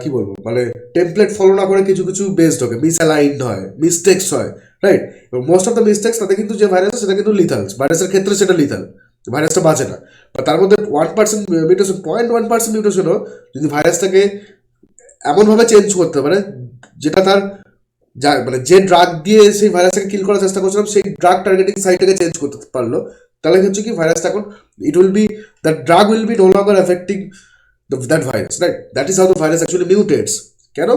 কি বলবো মানে টেমপ্লেট ফলো না করে কিছু কিছু বেস ঢোকে, মিস অ্যালাইন্ড হয়, মিস্টেক্স হয়, রাইট? এবং মোস্ট অফ দ্য মিস্টেক্স তাতে কিন্তু যে ভাইরাস সেটা কিন্তু লিথাল, ভাইরাসের ক্ষেত্রে সেটা লিথাল, ভাইরাসটা বাঁচে না। বা তার মধ্যে 1% মিউটেশন, 0.1% মিউটেশনও যদি ভাইরাসটাকে এমনভাবে চেঞ্জ করতে পারে যেটা তার মানে যে ড্রাগ দিয়ে সেই ভাইরাসটাকে কিল করার চেষ্টা করছিলাম সেই ড্রাগ টার্গেটিং সাইটটাকে চেঞ্জ করতে পারলো, তাহলে হচ্ছে কি ভাইরাসটা এখন it will be, the drug will be no longer affecting that virus, right? That is how the virus actually mutates. কেন?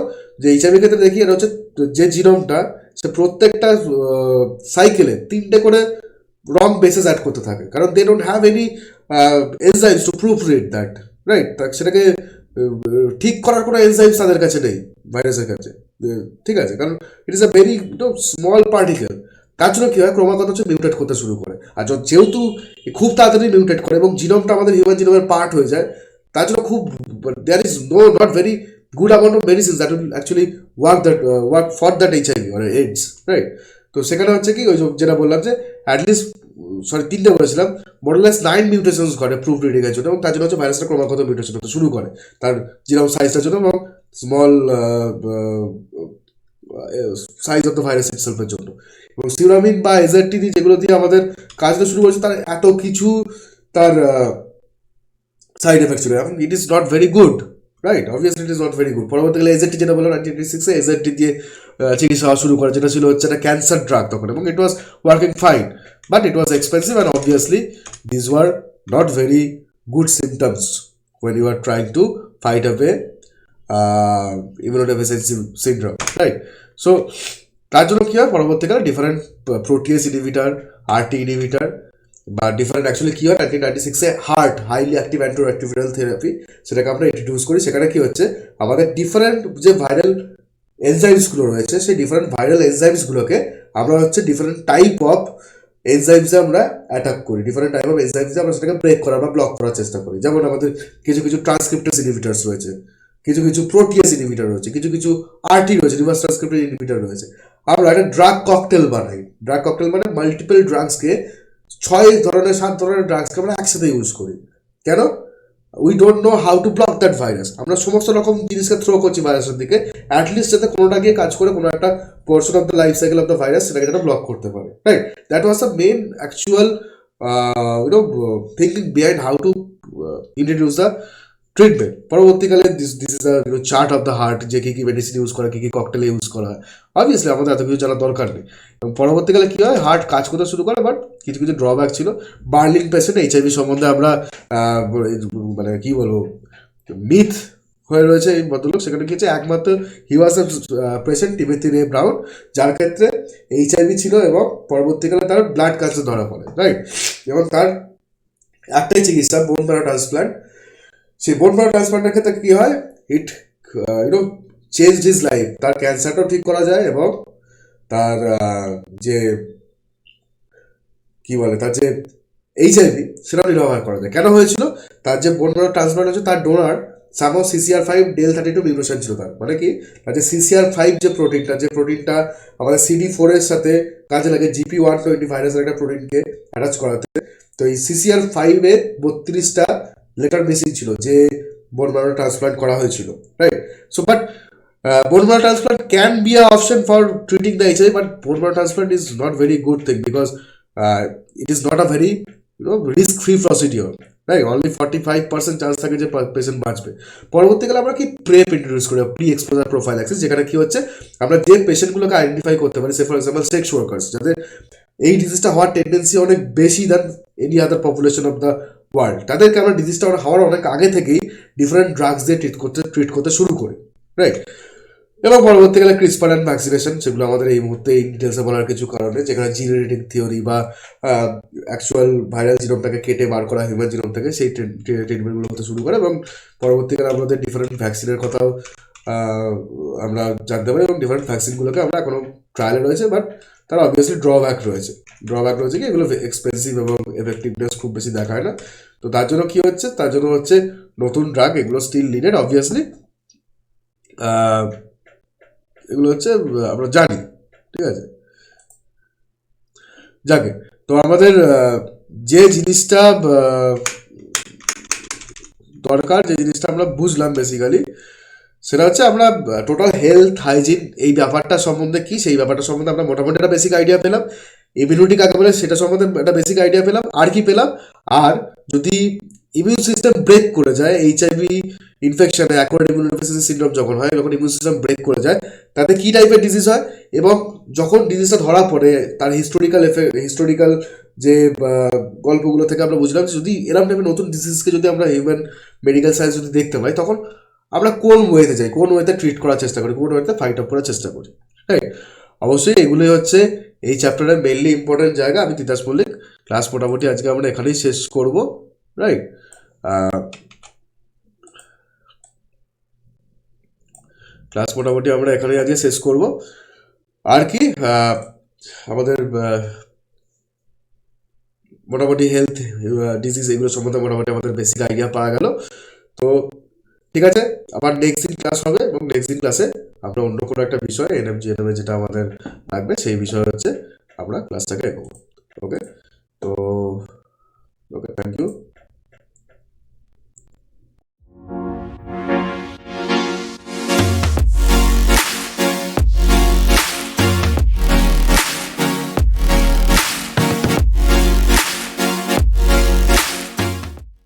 যে এইচআইভি ক্ষেত্রে দেখি এটা হচ্ছে যে জিনোমটা সে প্রত্যেকটা সাইকেলে 3টে করে রং বেসেস অ্যাড করতে থাকে, কারণ they don't have any enzymes to proof read that, right? সেটাকে ঠিক করার কোনো এনজাইমস তাদের কাছে নেই ভাইরাসের কাছে, ঠিক আছে? কারণ ইট is a very small particle. তার জন্য কি হয়, ক্রমাগত হচ্ছে মিউটেট করতে শুরু করে। আর যেহেতু খুব তাড়াতাড়ি মিউটেট করে এবং জিনোমটা আমাদের হিউম্যান জিনোমের পার্ট হয়ে যায়, তার জন্য খুব there is not very good amount of medicines that will actually work for that HIV or AIDS, right? তো সেখানে হচ্ছে কি ওই যেটা বললাম যে অ্যাটলিস্ট 3টে বলেছিলাম, মোরলেস 9 মিউটেশনস ঘটে প্রুফ রিডিং এর জন্য, এবং তার জন্য হচ্ছে ভাইরাসটা ক্রমাগত মিউটেশন হতে শুরু করে তার জিনোম সাইজটার জন্য এবং small size of the virus ইটসেলফের জন্য। এবং সিউরামিন বা এজারটি যেগুলো দিয়ে আমাদের কাজটা শুরু করেছে তার এত কিছু তার সাইড এফেক্ট ছিল, এবং it is not very good, right? Obviously it is not very good. পরবর্তীকালে এজেডটি যেটা বললাম 1986-এ এজেডটি দিয়ে চিকিৎসা হওয়া শুরু করে, যেটা ছিল হচ্ছে একটা ক্যান্সার ড্রাগ তখন, এবং it was working fine, but it was expensive and obviously this were not very good symptoms when you are trying to fight away immunodeficiency syndrome, right? So তার জন্য কি হয়, পরবর্তীকালে ডিফারেন্ট প্রোটিয়েস ইনহিবিটার, আরটি ইনহিবিটার বা ডিফারেন্ট অ্যাকচুয়ালি কি হয় 1996-এ হাইলি অ্যাক্টিভ অ্যান্টিরেট্রোভাইরাল থেরাপি সেটাকে আমরা ইন্ট্রোডিউস করি। সেখানে কি হচ্ছে, আমাদের ডিফারেন্ট যে ভাইরাল এনজাইমসগুলো রয়েছে সেই ডিফারেন্ট ভাইরাল এনজাইমসগুলোকে আমরা হচ্ছে ডিফারেন্ট টাইপ অফ এনজাইমসে আমরা অ্যাটাক করি, ডিফারেন্ট টাইপ অফ এনজাইমসে আমরা সেটাকে ব্রেক করার বা ব্লক করার চেষ্টা করি। যেমন আমাদের কিছু কিছু ট্রান্সক্রিপ্টাস ইনহিবিটার্স রয়েছে, কিছু কিছু প্রোটিয়াস ইনহিবিটার রয়েছে, কিছু কিছু আরটি রয়েছে, রিভার্স ট্রান্সক্রিপ্টাস ইনহিবিটার রয়েছে। আমরা একটা ড্রাগ ককটেল বানাই। ড্রাগ ককটেল মানে মাল্টিপল ড্রাগসকে 7 ধরনের ড্রাগসকে আমরা একসাথে ইউজ করি। কেন? We don't know how to block that virus. আমরা সমস্ত রকম জিনিসকে থ্রো করছি ভাইরাসের দিকে, অ্যাটলিস্ট যাতে কোনোটা গিয়ে কাজ করে কোনো একটা portion of the life cycle of the virus সেটাকে যেটা ব্লক করতে পারে, right? That was the main actual thinking behind how to introduce the treatment. পরবর্তীকালে this is the chart of the heart, যে কী কী মেডিসিন ইউজ করা, কী কী ককটেল ইউজ করা হয়। অবভিয়াসলি আমাদের এত কিছু জানার দরকার নেই। এবং পরবর্তীকালে কী হয়, হার্ট কাজ করতে শুরু করে, বাট কিছু কিছু ড্রব্যাক ছিল। বার্লিং পেশেন্ট এইচআইভি সম্বন্ধে আমরা মানে কী বলবো মিথ হয়ে রয়েছে এই ভদ্রলোক। সেখানে কি হচ্ছে, একমাত্র হি ওয়াজ এ পেশেন্ট টিমোথি রে ব্রাউন, যার ক্ষেত্রে এইচআইভি ছিল এবং পরবর্তীকালে তার ব্লাড ক্যান্সার ধরা পড়ে, রাইট? এবং তার একটাই চিকিৎসা, বোন ম্যারো ট্রান্সপ্ল্যান্ট। সেই বোন ম্যারো ট্রান্সপ্ল্যান্টের ক্ষেত্রে কী হয়, ইট চেঞ্জ হিজ লাইফ। তার ক্যান্সারটাও ঠিক করা যায় এবং তার যে কি বলে তার যে এইচআইভি সেটাও রিকভার করা যায়। কেন হয়েছিল, তার যে বোন ম্যারো ট্রান্সপ্ল্যান্ট হচ্ছে তার ডোনার সামো CCR5 del 32 মিউটেশন ছিল তার। মানে কি, তার যে CCR5 যে প্রোটিনটা আমাদের CD4 এর সাথে কাজে লাগে GP120 ভাইরাসের একটা প্রোটিনকে অ্যাটাচ করাতে। তো এই CCR5 এর 32টা লেটার মিসিং ছিল যে বোন ম্যারো ট্রান্সপ্ল্যান্ট করা হয়েছিল, right? So but bone marrow transplant can be an option for treating the HIV, but bone marrow transplant is not very good thing because it is not a very risk-free procedure, right? Only 45% chance থাকে যে পেশেন্ট বাঁচবে। পরবর্তীকালে আমরা কি প্রেপ ইন্ট্রোডিউস করি, প্রি এক্সপোজার প্রোফাইল্যাক্সিস, যেখানে কি হচ্ছে আমরা যে পেশেন্টগুলোকে আইডেন্টিফাই করতে পারি, সে ফর এক্সাম্পল সেক্স ওয়ার্কার্স, যাদের এই ডিজিজটা হওয়ার টেন্ডেন্সি অনেক বেশি than any other population of the world, তাদেরকে আমরা ডিজিজটা হওয়ার অনেক আগে থেকেই ডিফারেন্ট ড্রাগস দিয়ে ট্রিট করতে শুরু করি, রাইট? এবং পরবর্তীকালে ক্রিসপার অ্যান্ড ভ্যাকসিনেশন, সেগুলো আমাদের এই মুহূর্তে এই ডিটেলসে বলার কিছু কারণে, যেখানে জিন এডিটিং থিওরি বা অ্যাকচুয়াল ভাইরাল জিনোমটাকে কেটে বার করা হিউম্যান জিনোম থেকে সেই ট্রিটমেন্টগুলো হতে শুরু করে। এবং পরবর্তীকালে আমাদের ডিফারেন্ট ভ্যাকসিনের কথাও আমরা জানতে পারি, এবং ডিফারেন্ট ভ্যাকসিনগুলোকে আমরা এখনও ট্রায়ালে রয়েছে, বাট তার অবভিয়াসলি ড্রব্যাক রয়েছে কি এগুলো এক্সপেন্সিভ এবং এফেক্টিভনেস খুব বেশি দেখায় না। তো তার জন্য কি হচ্ছে, তার জন্য হচ্ছে নতুন ড্রাগ, এগুলো স্টিল নিডেড অবভিয়াসলি, এগুলো হচ্ছে আমরা জানি, ঠিক আছে, যাকে তো আমাদের যে জিনিসটা দরকার, যে জিনিসটা আমরা বুঝলাম বেসিক্যালি, সেটা হচ্ছে আমরা টোটাল হেলথ হাইজিন এই ব্যাপারটা সম্বন্ধে কি, সেই ব্যাপারটা সম্বন্ধে আমরা মোটামুটি একটা বেসিক আইডিয়া পেলাম। ইমিউনিটি কাকে বলে সেটা সম্বন্ধে একটা বেসিক আইডিয়া পেলাম। আর কি পেলাম, আর যদি ইমিউন সিস্টেম ব্রেক করে যায়, এইচআইভি ইনফেকশনে অ্যাকোয়ার্ড ইমিউনোডেফিসিয়েন্সি সিনড্রোম যখন হয়, যখন ইমিউন সিস্টেম ব্রেক করে যায়, তাতে কি টাইপের ডিজিজ হয়, এবং যখন ডিজিজটা ধরা পড়ে তার হিস্টোরিক্যাল যে গল্পগুলো থেকে আমরা বুঝলাম যে যদি এরকম টাইপের নতুন ডিজিজকে যদি আমরা হিউম্যান মেডিকেল সায়েন্স যদি দেখতে পাই, তখন আমরা কোন ওয়েতে যাই, কোন ওয়েতে ট্রিট করার চেষ্টা করি, কোন ওয়েতে ফাইট আপ করার চেষ্টা করি, রাইট। অবশ্যই এগুলোই হচ্ছে এই চ্যাপ্টারের মেইনলি ইম্পর্টেন্ট জায়গা। আমি তিতাস মল্লিক, ক্লাস মোটামুটি আজকে আমরা এখানেই শেষ করব, রাইট। ক্লাস মোটামুটি আমরা এখানেই আজকে শেষ করব। আর কি আমাদের মোটামুটি হেলথ ডিজিজ এগুলো সম্বন্ধে মোটামুটি আমাদের বেসিক আইডিয়া পাওয়া গেল। তো ঠিক আছে, আবার নেক্সট দিন ক্লাস হবে, এবং নেক্সট দিন ক্লাসে আমরা অন্য কোনো একটা বিষয় এনএম যেটা আমাদের লাগবে সেই বিষয় হচ্ছে আমরা ক্লাসটাকে এগোবো। ওকে, তো ওকে, থ্যাংক ইউ।